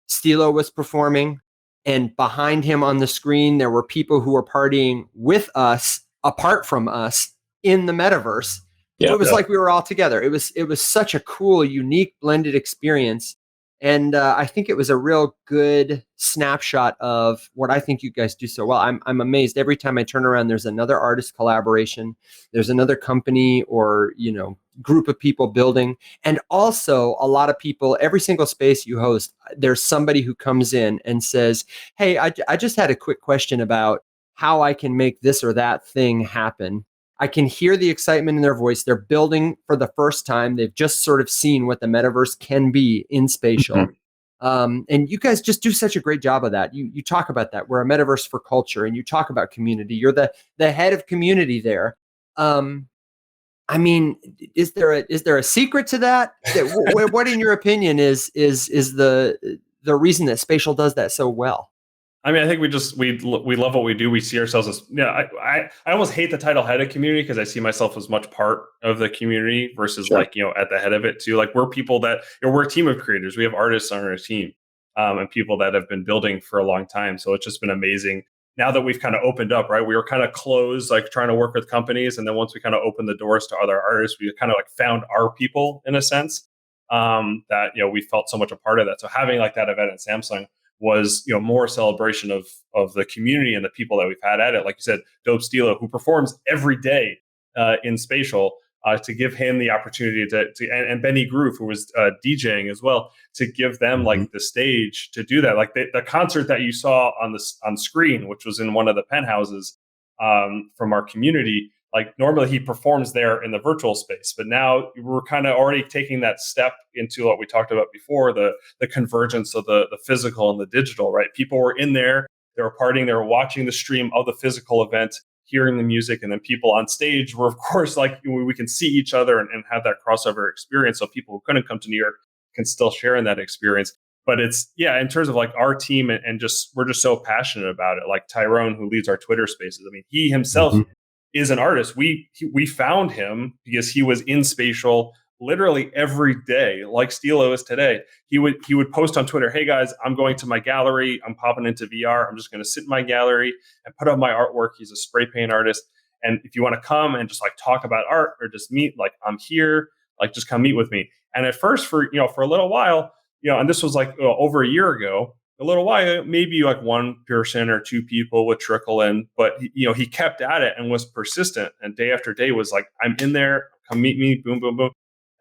Stilo was performing, and behind him on the screen, there were people who were partying with us, apart from us, in the metaverse. Yeah, it was like we were all together. It was such a cool, unique, blended experience. And I think it was a real good snapshot of what I think you guys do so well. I'm amazed every time I turn around. There's another artist collaboration. There's another company or group of people building, and also a lot of people. Every single space you host, there's somebody who comes in and says, "Hey, I just had a quick question about how I can make this or that thing happen." I can hear the excitement in their voice. They're building for the first time. They've just sort of seen what the metaverse can be in Spatial. And you guys just do such a great job of that. You talk about that. We're a metaverse for culture, and you talk about community. You're the head of community there. Is there a secret to that? What in your opinion is the reason that Spatial does that so well? I mean, I think we love what we do. We see ourselves as, I almost hate the title head of community because I see myself as much part of the community versus at the head of it too. Like we're people that, we're a team of creators. We have artists on our team and people that have been building for a long time. So it's just been amazing. Now that we've kind of opened up, right? We were kind of closed, like trying to work with companies. And then once we kind of opened the doors to other artists, we kind of like found our people in a sense that, we felt so much a part of that. So having like that event at Samsung was more celebration of the community and the people that we've had at it. Like you said, Dope Stilo, who performs every day in Spatial, to give him the opportunity to and Benny Groove, who was DJing as well, to give them like the stage to do that. Like the concert that you saw on screen, which was in one of the penthouses from our community. Like normally he performs there in the virtual space, but now we're kind of already taking that step into what we talked about before, the convergence of the physical and the digital, right? People were in there, they were partying, they were watching the stream of the physical event, hearing the music, and then people on stage were, of course, like we can see each other and have that crossover experience. So people who couldn't come to New York can still share in that experience. But it's, in terms of like our team and just, we're just so passionate about it. Like Tyrone, who leads our Twitter spaces. I mean, he himself is an artist. We found him because he was in Spatial literally every day, like Stilo is today. He would post on Twitter, "Hey guys, I'm going to my gallery. I'm popping into VR. I'm just going to sit in my gallery and put up my artwork." He's a spray paint artist, and if you want to come and just like talk about art or just meet, like I'm here. Like just come meet with me. And at first, for a little while, and this was like over a year ago. A little while, maybe like one person or two people would trickle in, but he kept at it and was persistent. And day after day was like, "I'm in there, come meet me," boom, boom, boom.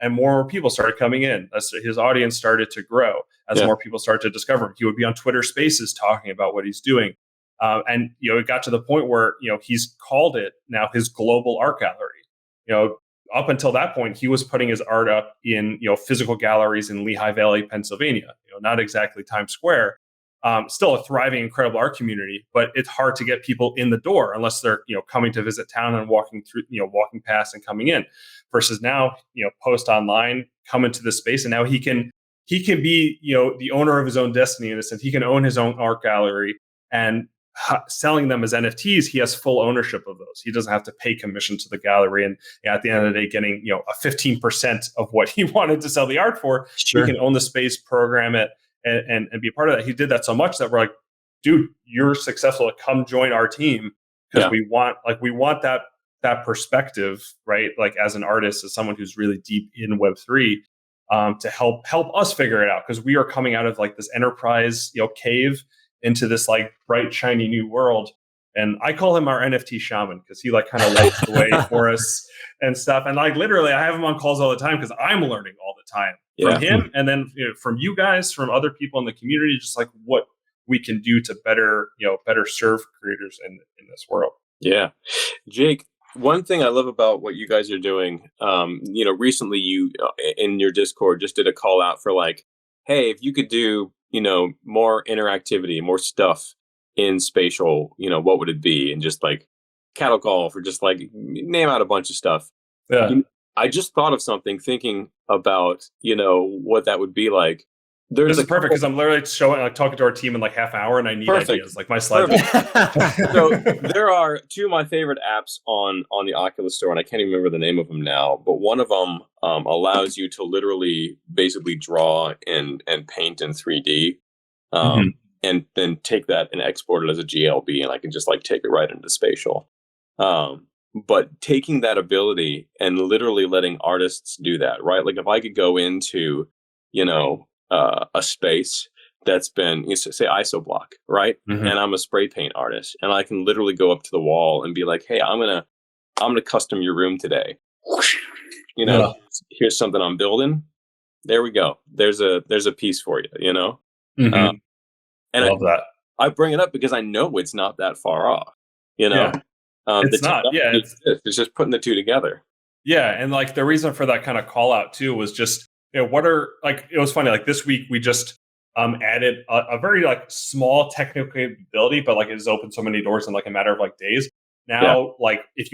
And more people started coming in. His audience started to grow as more people started to discover him. He would be on Twitter Spaces talking about what he's doing. And it got to the point where, he's called it now his global art gallery. Up until that point, he was putting his art up in, physical galleries in Lehigh Valley, Pennsylvania, not exactly Times Square. Still a thriving, incredible art community, but it's hard to get people in the door unless they're, coming to visit town and walking past and coming in. Versus now, post online, come into this space, and now he can be, the owner of his own destiny in a sense. He can own his own art gallery, and selling them as NFTs, he has full ownership of those. He doesn't have to pay commission to the gallery, and at the end of the day, getting a 15% of what he wanted to sell the art for. Sure. He can own the space, program it. And be a part of that. He did that so much that we're like, "Dude, you're successful. Come join our team," because we want that perspective, right? Like as an artist, as someone who's really deep in Web3, to help us figure it out, because we are coming out of like this enterprise cave into this like bright shiny new world. And I call him our NFT shaman because he like kind of lights the way for us and stuff. And like literally, I have him on calls all the time because I'm learning all the the time Yeah. from him, and then from you guys, from other people in the community, just like what we can do to better serve creators in this world. Yeah. Jake, one thing I love about what you guys are doing, recently you in your Discord just did a call out for like, hey, if you could do, more interactivity, more stuff in Spatial, what would it be? And just like cattle golf, or just like name out a bunch of stuff. Yeah. I just thought of something thinking about, what that would be like. This is perfect because I'm literally talking to our team in like half an hour, and I need ideas. Like my slides. So there are two of my favorite apps on the Oculus Store, and I can't even remember the name of them now. But one of them allows you to literally basically draw and paint in 3D, and then take that and export it as a GLB, and I can just like take it right into Spatial. But taking that ability and literally letting artists do that, right? Like if I could go into, a space that's been, say, isoblock, right? And I'm a spray paint artist, and I can literally go up to the wall and be like, hey, I'm gonna custom your room today. Here's something I'm building. There we go. There's a piece for you. And I love that. I bring it up because I know it's not that far off. It's not. Yeah, it's just putting the two together. Yeah, and like the reason for that kind of call out too was just what are like, it was funny, like this week we just added a very like small technical capability, but like it has opened so many doors in like a matter of like days. Now, like if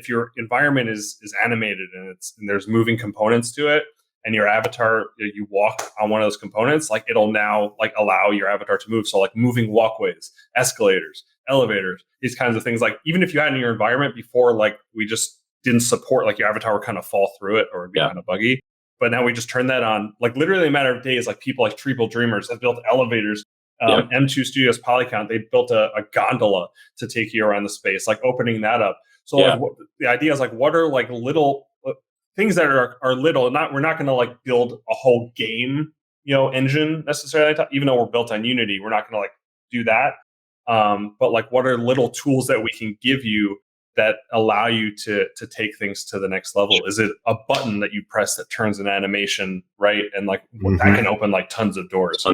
your environment is animated and there's moving components to it, and your avatar, you walk on one of those components, like it'll now like allow your avatar to move. So like moving walkways, escalators, elevators, these kinds of things. Like even if you had in your environment before, like we just didn't support, like your avatar would kind of fall through it or it'd be kind of buggy. But now we just turn that on, like literally in a matter of days. Like people like Treble Dreamers have built elevators. M2 Studios Polycount, they built a gondola to take you around the space, like opening that up. So like, the idea is like, what are like little things that are little? We're not going to like build a whole game, engine necessarily. Even though we're built on Unity, we're not going to like do that. But like, what are little tools that we can give you that allow you to take things to the next level? Is it a button that you press that turns an animation, right? And like that can open like tons of doors.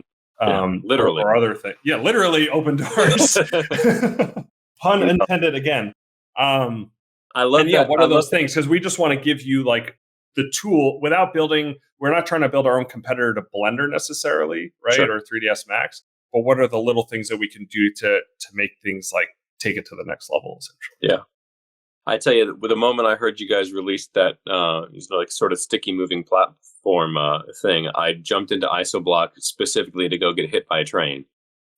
Literally, or other things. Yeah, literally open doors. Pun intended again. I love that. What are those things? Because we just want to give you like the tool without building. We're not trying to build our own competitor to Blender necessarily, right? Or 3ds Max. But what are the little things that we can do to make things like take it to the next level, essentially? Yeah. I tell you, with the moment I heard you guys release that, like sort of sticky moving platform thing, I jumped into Isoblock specifically to go get hit by a train.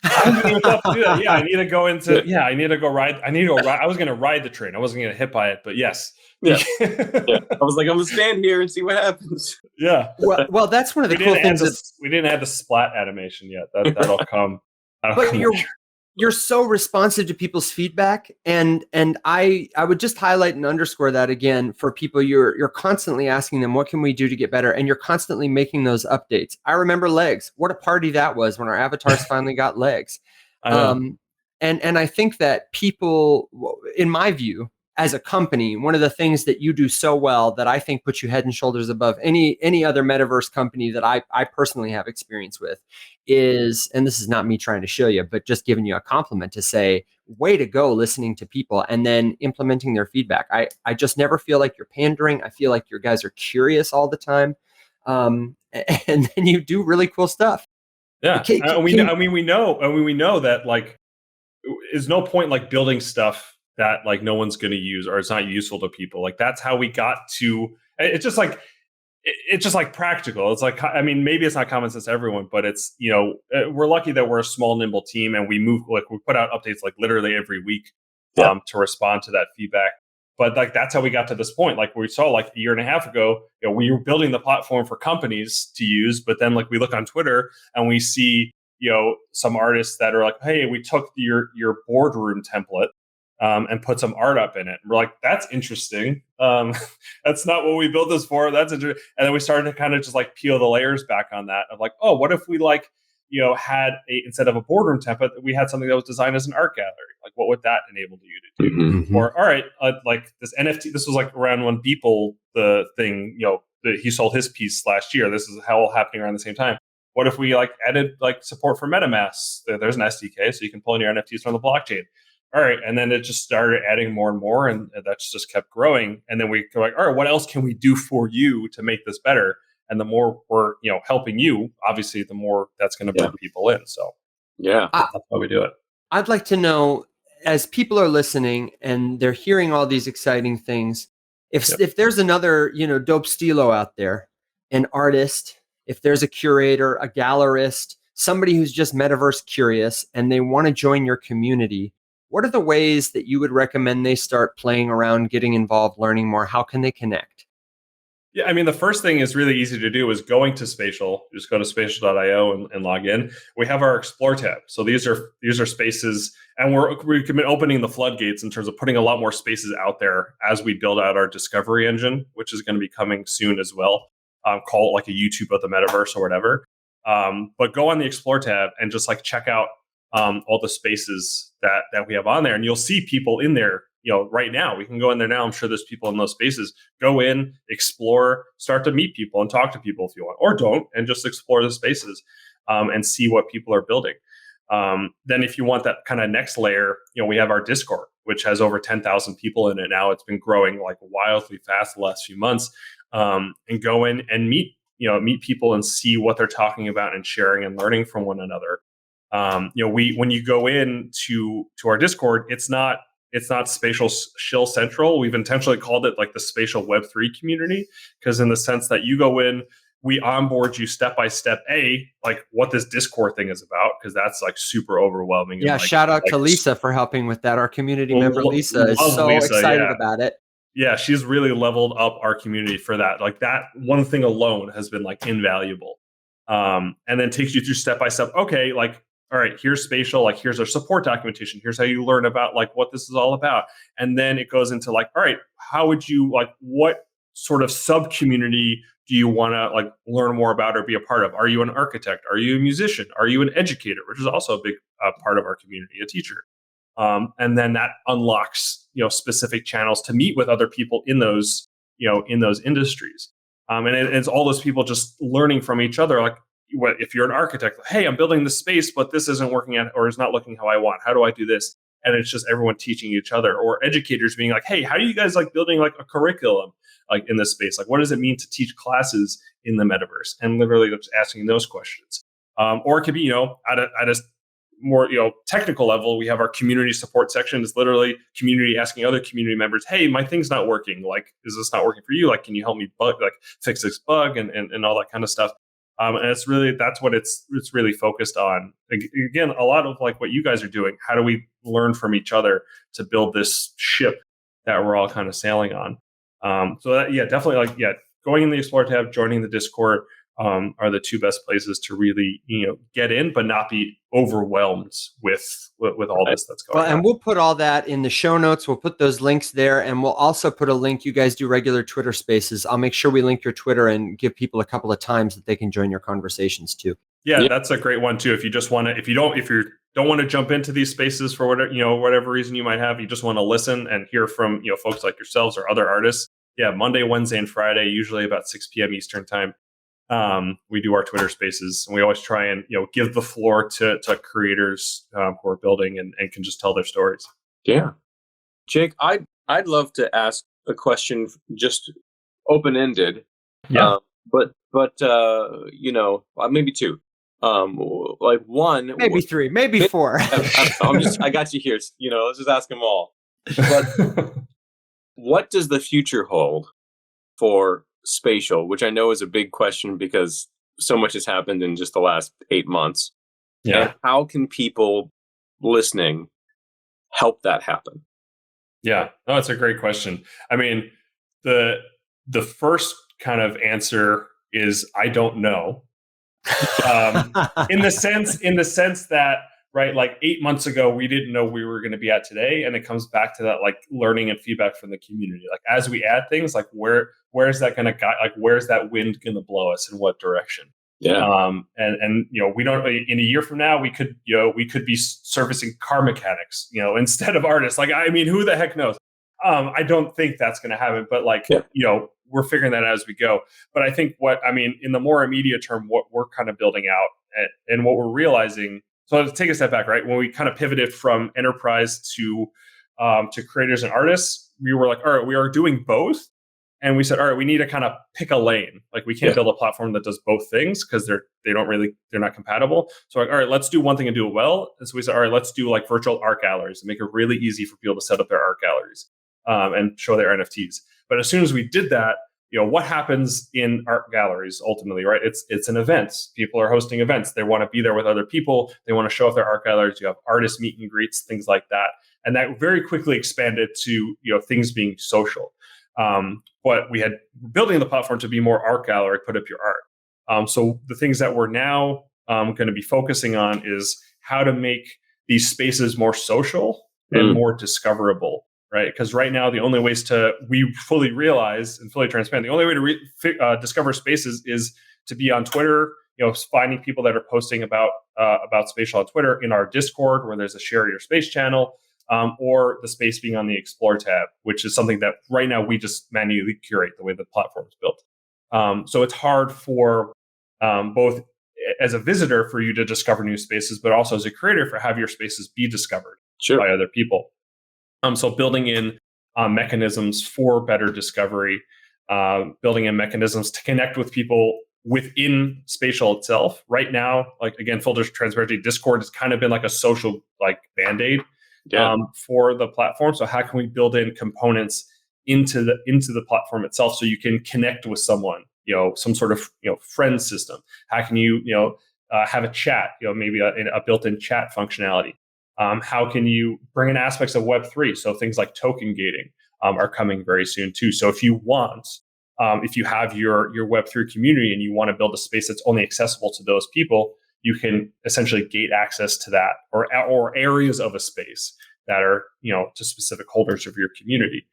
I didn't even thought to do that. Yeah, I need to go into. Yeah, I need to go ride. I was going to ride the train. I wasn't going to get hit by it, but yes. Yeah. I was like, I'm going to stand here and see what happens. Yeah. Well, that's one of the cool things. We didn't add the splat animation yet. That'll come. But you're so responsive to people's feedback, and I would just highlight and underscore that again for people. You're constantly asking them, what can we do to get better? And you're constantly making those updates. I remember legs. What a party that was when our avatars finally got legs. And I think that people, in my view, as a company, one of the things that you do so well that I think puts you head and shoulders above any other metaverse company that I personally have experience with is, and this is not me trying to show you, but just giving you a compliment to say, way to go listening to people and then implementing their feedback. I just never feel like you're pandering. I feel like your guys are curious all the time. And then you do really cool stuff. Yeah. We know that like, there's no point like building stuff that like no one's going to use or it's not useful to people. Like that's how we got to. It's just like practical. It's like, I mean, maybe it's not common sense to everyone, but it's, we're lucky that we're a small, nimble team and we put out updates like literally every week to respond to that feedback. But like that's how we got to this point. Like we saw like a year and a half ago, we were building the platform for companies to use, but then like we look on Twitter and we see some artists that are like, hey, we took your boardroom template and put some art up in it. And we're like, that's interesting. That's not what we built this for. That's interesting. And then we started to kind of just like peel the layers back on that of like, oh, what if we like, had instead of a boardroom template, we had something that was designed as an art gallery. Like, what would that enable you to do? Or, all right, like this NFT, this was like around when Beeple, the thing, he sold his piece last year. This is all happening around the same time. What if we like added like support for MetaMask? There's an SDK, so you can pull in your NFTs from the blockchain. All right, and then it just started adding more and more, and that's just kept growing. And then we go like, all right, what else can we do for you to make this better? And the more we're helping you, obviously, the more that's going to bring people in. So that's how we do it. I'd like to know, as people are listening and they're hearing all these exciting things, if there's another dope stilo out there, an artist, if there's a curator, a gallerist, somebody who's just metaverse curious and they want to join your community, what are the ways that you would recommend they start playing around, getting involved, learning more? How can they connect? Yeah, I mean, the first thing is really easy to do is going to Spatial. Just go to spatial.io and log in. We have our Explore tab. So these are spaces, and we've been opening the floodgates in terms of putting a lot more spaces out there as we build out our discovery engine, which is going to be coming soon as well. Call it like a YouTube of the metaverse or whatever. But go on the Explore tab and just like check out all the spaces that we have on there, and you'll see people in there. Right now we can go in there now. I'm sure there's people in those spaces. Go in, explore, start to meet people and talk to people if you want, or don't, and just explore the spaces and see what people are building. Then if you want that kind of next layer, we have our Discord, which has over 10,000 people in it now. It's been growing like wildly fast the last few months. And go in and meet people and see what they're talking about and sharing and learning from one another. When you go in to our Discord, it's not Spatial Shill Central. We've intentionally called it like the Spatial Web3 community, because in the sense that you go in, we onboard you step by step, like what this Discord thing is about, because that's like super overwhelming. Yeah, shout out to Lisa for helping with that. Our community member Lisa is so excited about it. Yeah, she's really leveled up our community for that. Like that one thing alone has been like invaluable. And then takes you through step by step. Okay, like, all right, here's Spatial, like here's our support documentation. Here's how you learn about like what this is all about. And then it goes into like, all right, how would you like, what sort of sub community do you want to like learn more about or be a part of? Are you an architect? Are you a musician? Are you an educator, which is also a big part of our community, a teacher? And then that unlocks, specific channels to meet with other people in those, in those industries. And it's all those people just learning from each other. Like, if you're an architect, hey, I'm building this space, but this isn't working out or is not looking how I want. How do I do this? And it's just everyone teaching each other, or educators being like, hey, how do you guys like building like a curriculum like in this space? Like, what does it mean to teach classes in the metaverse? And literally just asking those questions. Or it could be, at a more technical level, we have our community support section. It's literally community asking other community members, hey, my thing's not working. Like, is this not working for you? Like, can you help me fix this bug and all that kind of stuff. And it's really, that's what it's really focused on. Again, a lot of like what you guys are doing. How do we learn from each other to build this ship that we're all kind of sailing on? So that, definitely going in the Explore tab, joining the Discord are the two best places to really, get in, but not be overwhelmed with all this that's going on. And we'll put all that in the show notes. We'll put those links there, and we'll also put a link. You guys do regular Twitter spaces. I'll make sure we link your Twitter and give people a couple of times that they can join your conversations too. Yeah, that's a great one too. If you just want to, if you don't want to jump into these spaces for whatever reason you might have, you just want to listen and hear from, folks like yourselves or other artists. Yeah, Monday, Wednesday, and Friday, usually about 6 p.m. Eastern time. We do our Twitter spaces, and we always try and give the floor to creators who are building and can just tell their stories. Yeah, Jake, I'd love to ask a question, just open ended. Yeah, but maybe two. Like one, maybe three, maybe four. I got you here. Let's just ask them all. But what does the future hold for Spatial, which I know is a big question because so much has happened in just the last 8 months. Yeah. And how can people listening help that happen? Yeah, no, it's a great question. I mean, the first kind of answer is I don't know. In the sense that, right, like 8 months ago, we didn't know we were going to be at today. And it comes back to that, like learning and feedback from the community. Like as we add things, like where's that going to guide, like where's that wind going to blow us in what direction? Yeah. And we don't, in a year from now, we could be servicing car mechanics, instead of artists. Like, I mean, who the heck knows? I don't think that's going to happen, but like, we're figuring that out as we go. But I think in the more immediate term, what we're kind of building out and what we're realizing. So let's take a step back, right? When we kind of pivoted from enterprise to creators and artists, we were like, all right, we are doing both. And we said, all right, we need to kind of pick a lane. Like we can't build a platform that does both things because they're not compatible. So like, all right, let's do one thing and do it well. And so we said, all right, let's do like virtual art galleries and make it really easy for people to set up their art galleries and show their NFTs. But as soon as we did that, what happens in art galleries ultimately, right? It's an event. People are hosting events. They want to be there with other people. They want to show off their art galleries. You have artist meet and greets, things like that. And that very quickly expanded to, things being social. But we had building the platform to be more art gallery, put up your art. So the things that we're now going to be focusing on is how to make these spaces more social and more discoverable, right? Because right now, the only ways we fully realize and fully transparent, the only way to discover spaces is to be on Twitter, finding people that are posting about Spatial on Twitter, in our Discord, where there's a share your space channel, or the space being on the Explore tab, which is something that right now we just manually curate the way the platform is built. So it's hard for both as a visitor for you to discover new spaces, but also as a creator for have your spaces be discovered by other people. So building in mechanisms for better discovery, building in mechanisms to connect with people within Spatial itself. Right now, like again, full transparency, Discord has kind of been like a social like Band-Aid for the platform. So how can we build in components into the platform itself so you can connect with someone, some sort of friend system? How can you have a chat, maybe a built-in chat functionality? How can you bring in aspects of Web3? So things like token gating are coming very soon too. So if you want, if you have your Web3 community and you want to build a space that's only accessible to those people, you can essentially gate access to that or areas of a space that are, to specific holders of your community.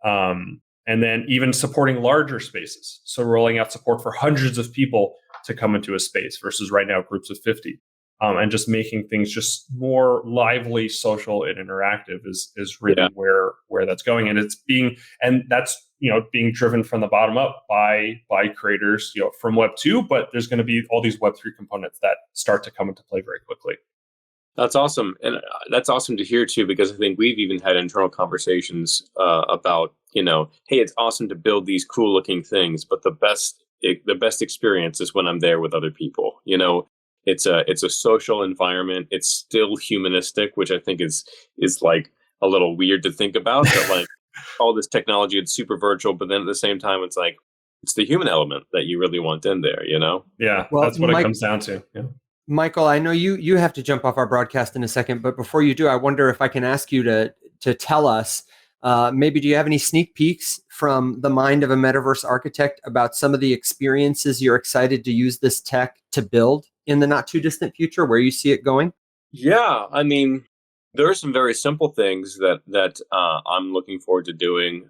And then even supporting larger spaces. So rolling out support for hundreds of people to come into a space versus right now groups of 50. And just making things just more lively, social, and interactive is really where that's going. And that's being driven from the bottom up by creators, from Web 2, but there's going to be all these Web 3 components that start to come into play very quickly. That's awesome. And that's awesome to hear too, because I think we've even had internal conversations about, hey, it's awesome to build these cool looking things, but the best experience is when I'm there with other people. It's a social environment. It's still humanistic, which I think is like a little weird to think about. That like all this technology, it's super virtual, but then at the same time, it's like it's the human element that you really want in there. Yeah, well, that's what it comes down to. Yeah. Michael, I know you have to jump off our broadcast in a second, but before you do, I wonder if I can ask you to tell us. Maybe do you have any sneak peeks from the mind of a metaverse architect about some of the experiences you're excited to use this tech to build in the not too distant future, where you see it going? Yeah, there are some very simple things that I'm looking forward to doing.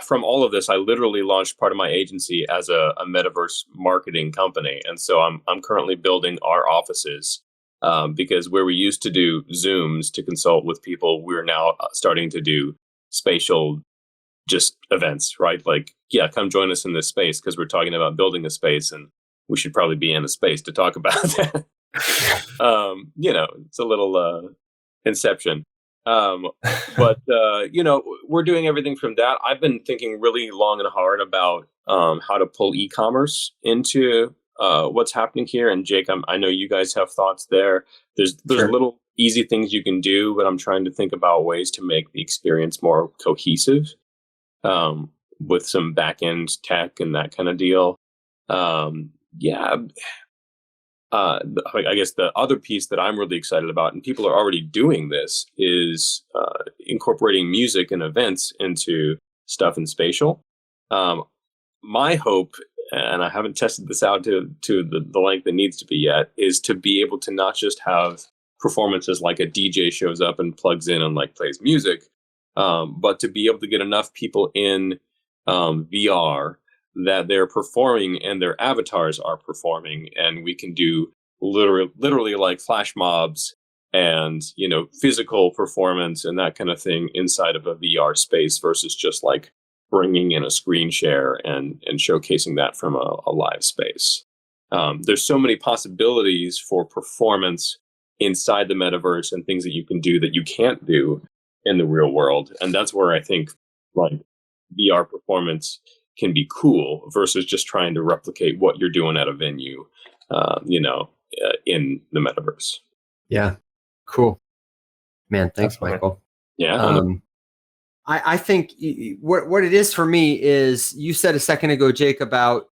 From all of this, I literally launched part of my agency as a metaverse marketing company, and so I'm currently building our offices. Because where we used to do Zooms to consult with people, we're now starting to do spatial just events, right? Like, yeah, come join us in this space because we're talking about building a space and we should probably be in a space to talk about that. It's a little inception. But we're doing everything from that. I've been thinking really long and hard about how to pull e-commerce into what's happening here. And Jake, I know you guys have thoughts there. There's Sure. little easy things you can do, but I'm trying to think about ways to make the experience more cohesive with some back-end tech and that kind of deal. I guess the other piece that I'm really excited about, and people are already doing this, is incorporating music and events into stuff in Spatial. My hope, and I haven't tested this out to the length it needs to be yet, is to be able to not just have performances like a DJ shows up and plugs in and like plays music, but to be able to get enough people in VR that they're performing and their avatars are performing, and we can do literally like flash mobs and, physical performance and that kind of thing inside of a VR space versus just like bringing in a screen share and showcasing that from a live space. There's so many possibilities for performance inside the metaverse and things that you can do that you can't do in the real world. And that's where I think like VR performance can be cool versus just trying to replicate what you're doing at a venue, in the metaverse. Yeah. Cool. Man, thanks, Michael. Yeah. I think what it is for me is, you said a second ago, Jake, about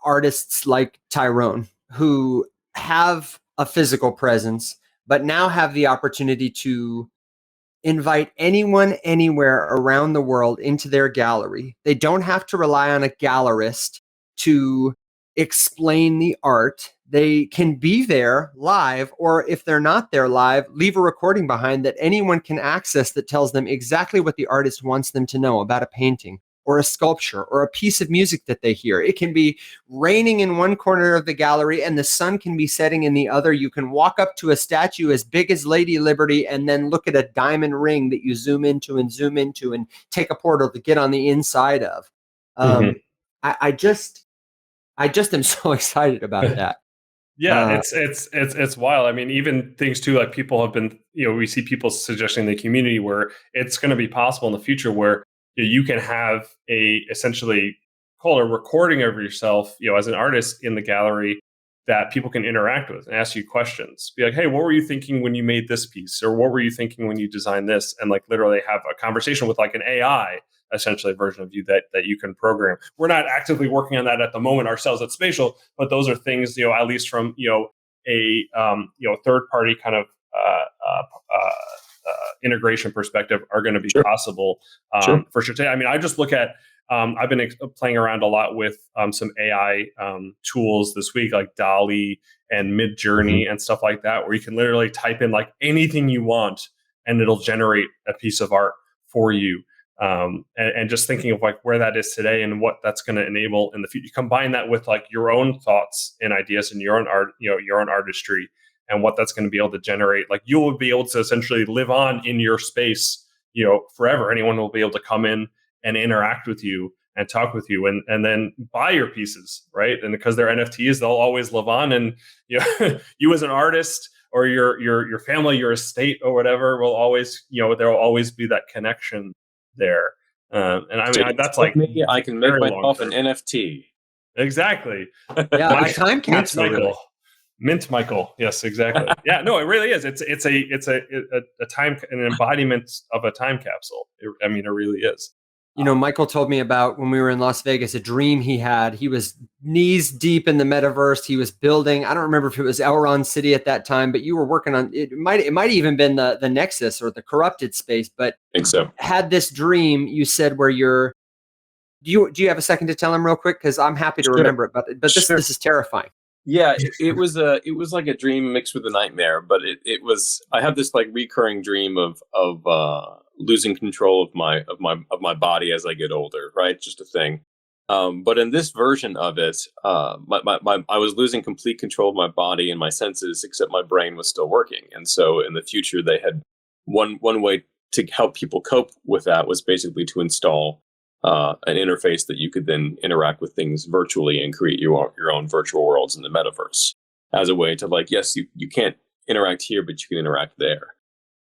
artists like Tyrone who have a physical presence, but now have the opportunity to invite anyone anywhere around the world into their gallery. They don't have to rely on a gallerist to explain the art. They can be there live, or if they're not there live, leave a recording behind that anyone can access that tells them exactly what the artist wants them to know about a painting or a sculpture or a piece of music that they hear. It can be raining in one corner of the gallery and the sun can be setting in the other. You can walk up to a statue as big as Lady Liberty and then look at a diamond ring that you zoom into and take a portal to get on the inside of. I just am so excited about that. Yeah, it's wild. I mean, even things too, like people have been, we see people suggesting in the community where it's going to be possible in the future where you can have essentially call a recording of yourself, as an artist in the gallery that people can interact with and ask you questions. Be like, hey, what were you thinking when you made this piece? Or what were you thinking when you designed this? And like literally have a conversation with like an AI, essentially a version of you that you can program. We're not actively working on that at the moment ourselves at Spatial, but those are things, at least from, a third party kind of integration perspective are going to be possible for sure. I mean, I just look at, I've been playing around a lot with some AI tools this week, like DALL-E and Mid-Journey and stuff like that, where you can literally type in like anything you want and it'll generate a piece of art for you. And just thinking of like where that is today and what that's going to enable in the future. You combine that with like your own thoughts and ideas and your own art, your own artistry, and what that's going to be able to generate. Like you will be able to essentially live on in your space, forever. Anyone will be able to come in and interact with you and talk with you and then buy your pieces, right? And because they're NFTs, they'll always live on. And you as an artist or your family, your estate or whatever will always, there will always be that connection there. And I mean, that's like me, I can make myself an NFT. Exactly. Yeah, a time capsule. Mint Michael. Yes, exactly. Yeah, no, it really is. It's a time, an embodiment of a time capsule. I mean, it really is. Michael told me about when we were in Las Vegas, a dream he had. He was knees deep in the metaverse. He was building, I don't remember if it was Elrond City at that time, but you were working on it. It might even been the Nexus or the corrupted space, but I think so. Had this dream, you said, where do you have a second to tell him real quick? Because I'm happy to remember it, but this is terrifying. Yeah, it was like a dream mixed with a nightmare, but it was, I had this like recurring dream of losing control of my body as I get older, right? Just a thing. But in this version of it, I was losing complete control of my body and my senses, except my brain was still working. And so in the future, they had one way to help people cope with that was basically to install an interface that you could then interact with things virtually and create your own virtual worlds in the metaverse as a way to like, yes, you can't interact here, but you can interact there.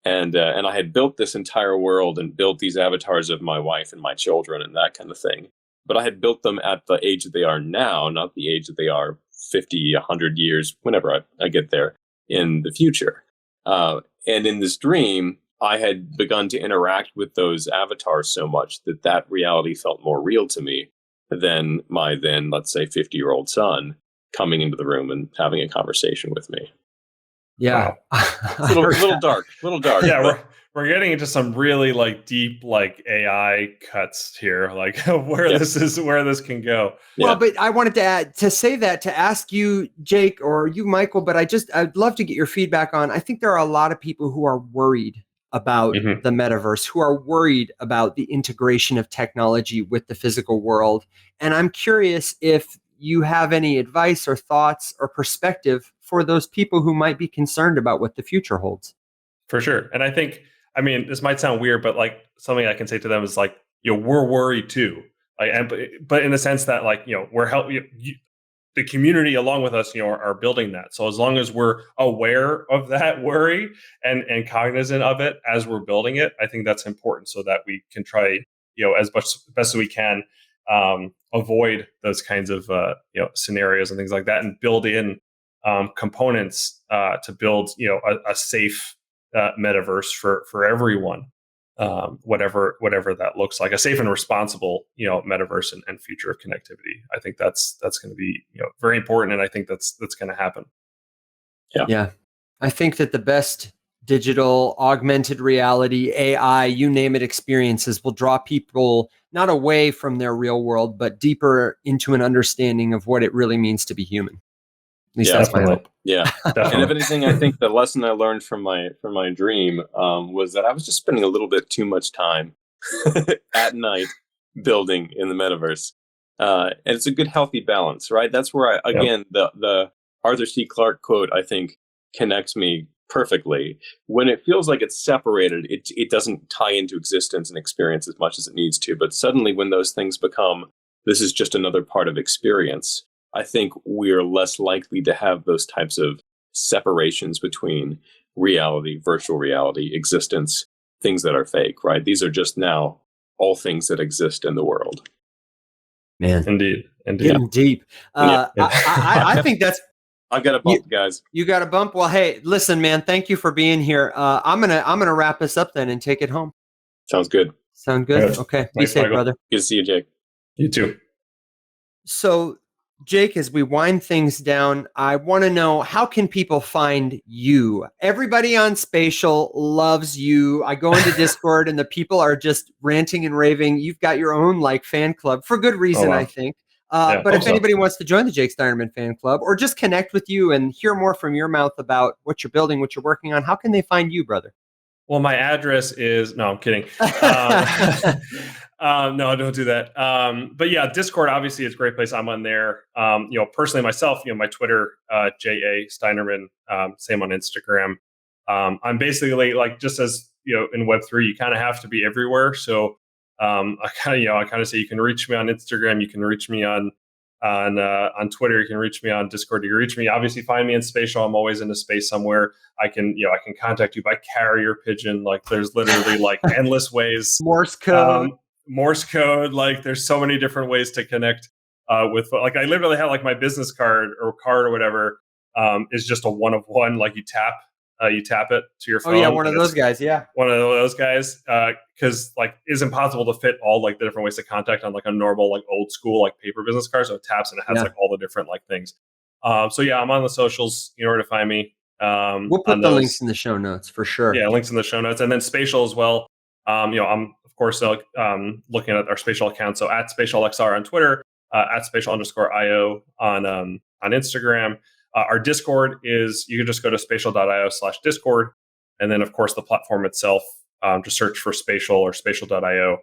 And I had built this entire world and built these avatars of my wife and my children and that kind of thing. But I had built them at the age that they are now, not the age that they are 50, 100 years, whenever I get there in the future. And in this dream, I had begun to interact with those avatars so much that reality felt more real to me than my then, let's say, 50-year-old son coming into the room and having a conversation with me. Yeah. Wow. little dark. Yeah, we're getting into some really like deep like AI cuts here, like where this can go. Well, but I wanted to ask you, Jake, or you, Michael, but I'd love to get your feedback on, I think there are a lot of people who are worried about the metaverse, who are worried about the integration of technology with the physical world. And I'm curious if you have any advice or thoughts or perspective for those people who might be concerned about what the future holds. For sure. And I think, I mean, this might sound weird, but like something I can say to them is like, we're worried too. Like, but in the sense that like, we're helping the community along with us, are building that. So as long as we're aware of that worry and cognizant of it as we're building it, I think that's important so that we can try, as best as we can, avoid those kinds of, scenarios and things like that, and build in components to build, a safe metaverse for everyone, whatever that looks like, a safe and responsible, metaverse and future of connectivity. I think that's going to be, very important, and I think that's going to happen. Yeah, I think that the best digital, augmented reality, AI, you name it, experiences will draw people not away from their real world, but deeper into an understanding of what it really means to be human. At least that's my hope. Yeah. And if anything, I think the lesson I learned from my dream was that I was just spending a little bit too much time at night building in the metaverse. And it's a good, healthy balance, right? That's where the Arthur C. Clarke quote, I think, connects me perfectly. When it feels like it's separated, it doesn't tie into existence and experience as much as it needs to. But suddenly when those things become, this is just another part of experience, I think we're less likely to have those types of separations between reality, virtual reality, existence, things that are fake, right? These are just now all things that exist in the world. Man. Indeed. Getting deep. I think that's... I've got a bump, guys. You got a bump? Well, hey, listen, man, thank you for being here. I'm gonna wrap this up then and take it home. Sounds good. Sound good? Okay. Be safe, brother. Good to see you, Jake. You too. So, Jake, as we wind things down, I want to know, how can people find you? Everybody on Spatial loves you. I go into Discord and the people are just ranting and raving. You've got your own fan club for good reason, I think. But if anybody wants to join the Jake Steinerman fan club or just connect with you and hear more from your mouth about what you're building, what you're working on, how can they find you, brother? Well, my address is, no, I'm kidding. No, don't do that. But yeah, Discord obviously is a great place. I'm on there. Personally myself, my Twitter, J.A. Steinerman, same on Instagram. I'm basically just as, in Web3, you kind of have to be everywhere. So I kind of say you can reach me on Instagram, you can reach me on Twitter, you can reach me on Discord, you can reach me. Obviously, find me in Spatial. I'm always in a space somewhere. I can contact you by carrier pigeon. There's literally endless ways. Morse code. There's so many different ways to connect with. I literally have my business card or whatever is just a one of one. You tap it to your phone. Oh yeah, one of those guys. Yeah, one of those guys. Because it's impossible to fit all the different ways to contact on a normal old school paper business card. So it taps and it has all the different things. So yeah, I'm on the socials in order to find me. We'll put the links in the show notes for sure. Yeah, links in the show notes, and then Spatial as well. I'm of course looking at our Spatial account. So at SpatialXR on Twitter, at Spatial_IO on Instagram. Our Discord is, you can just go to spatial.io/Discord. And then, of course, the platform itself, just search for Spatial or spatial.io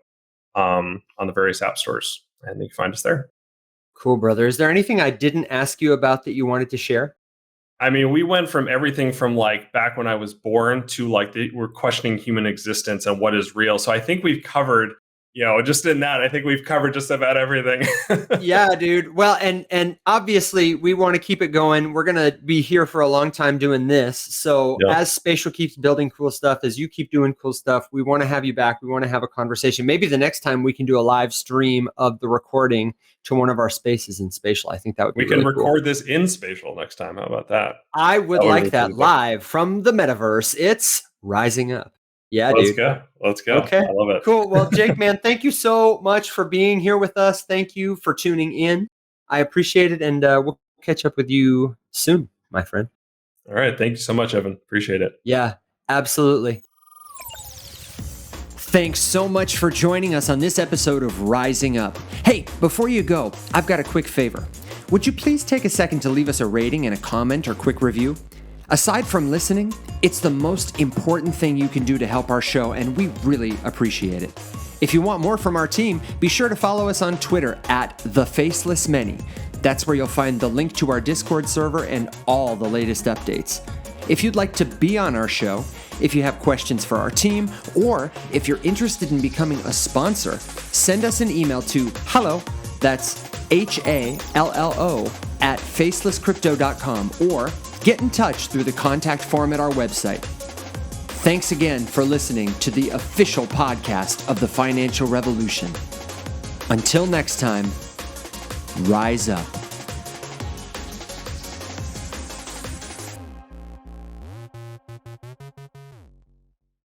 on the various app stores, and you can find us there. Cool, brother. Is there anything I didn't ask you about that you wanted to share? I mean, we went from everything from back when I was born to we're questioning human existence and what is real. So I think we've covered, just in that, I think we've covered just about everything. Yeah, dude. Well, and obviously we want to keep it going. We're going to be here for a long time doing this. So as Spatial keeps building cool stuff, as you keep doing cool stuff, we want to have you back. We want to have a conversation. Maybe the next time we can do a live stream of the recording to one of our spaces in Spatial. I think that would be really cool. We can record this in Spatial next time. How about that? I would like that live from the metaverse. It's rising up. Yeah, dude. Let's go. Okay. I love it. Cool. Well, Jake, man, thank you so much for being here with us. Thank you for tuning in. I appreciate it. And we'll catch up with you soon, my friend. All right. Thank you so much, Evan. Appreciate it. Yeah, absolutely. Thanks so much for joining us on this episode of Rising Up. Hey, before you go, I've got a quick favor. Would you please take a second to leave us a rating and a comment or quick review? Aside from listening, it's the most important thing you can do to help our show, and we really appreciate it. If you want more from our team, be sure to follow us on Twitter at @TheFacelessMany. That's where you'll find the link to our Discord server and all the latest updates. If you'd like to be on our show, If you have questions for our team, or if you're interested in becoming a sponsor, send us an email to hello, that's HALLO, at facelesscrypto.com, or get in touch through the contact form at our website. Thanks again for listening to the official podcast of the Financial Revolution. Until next time, rise up.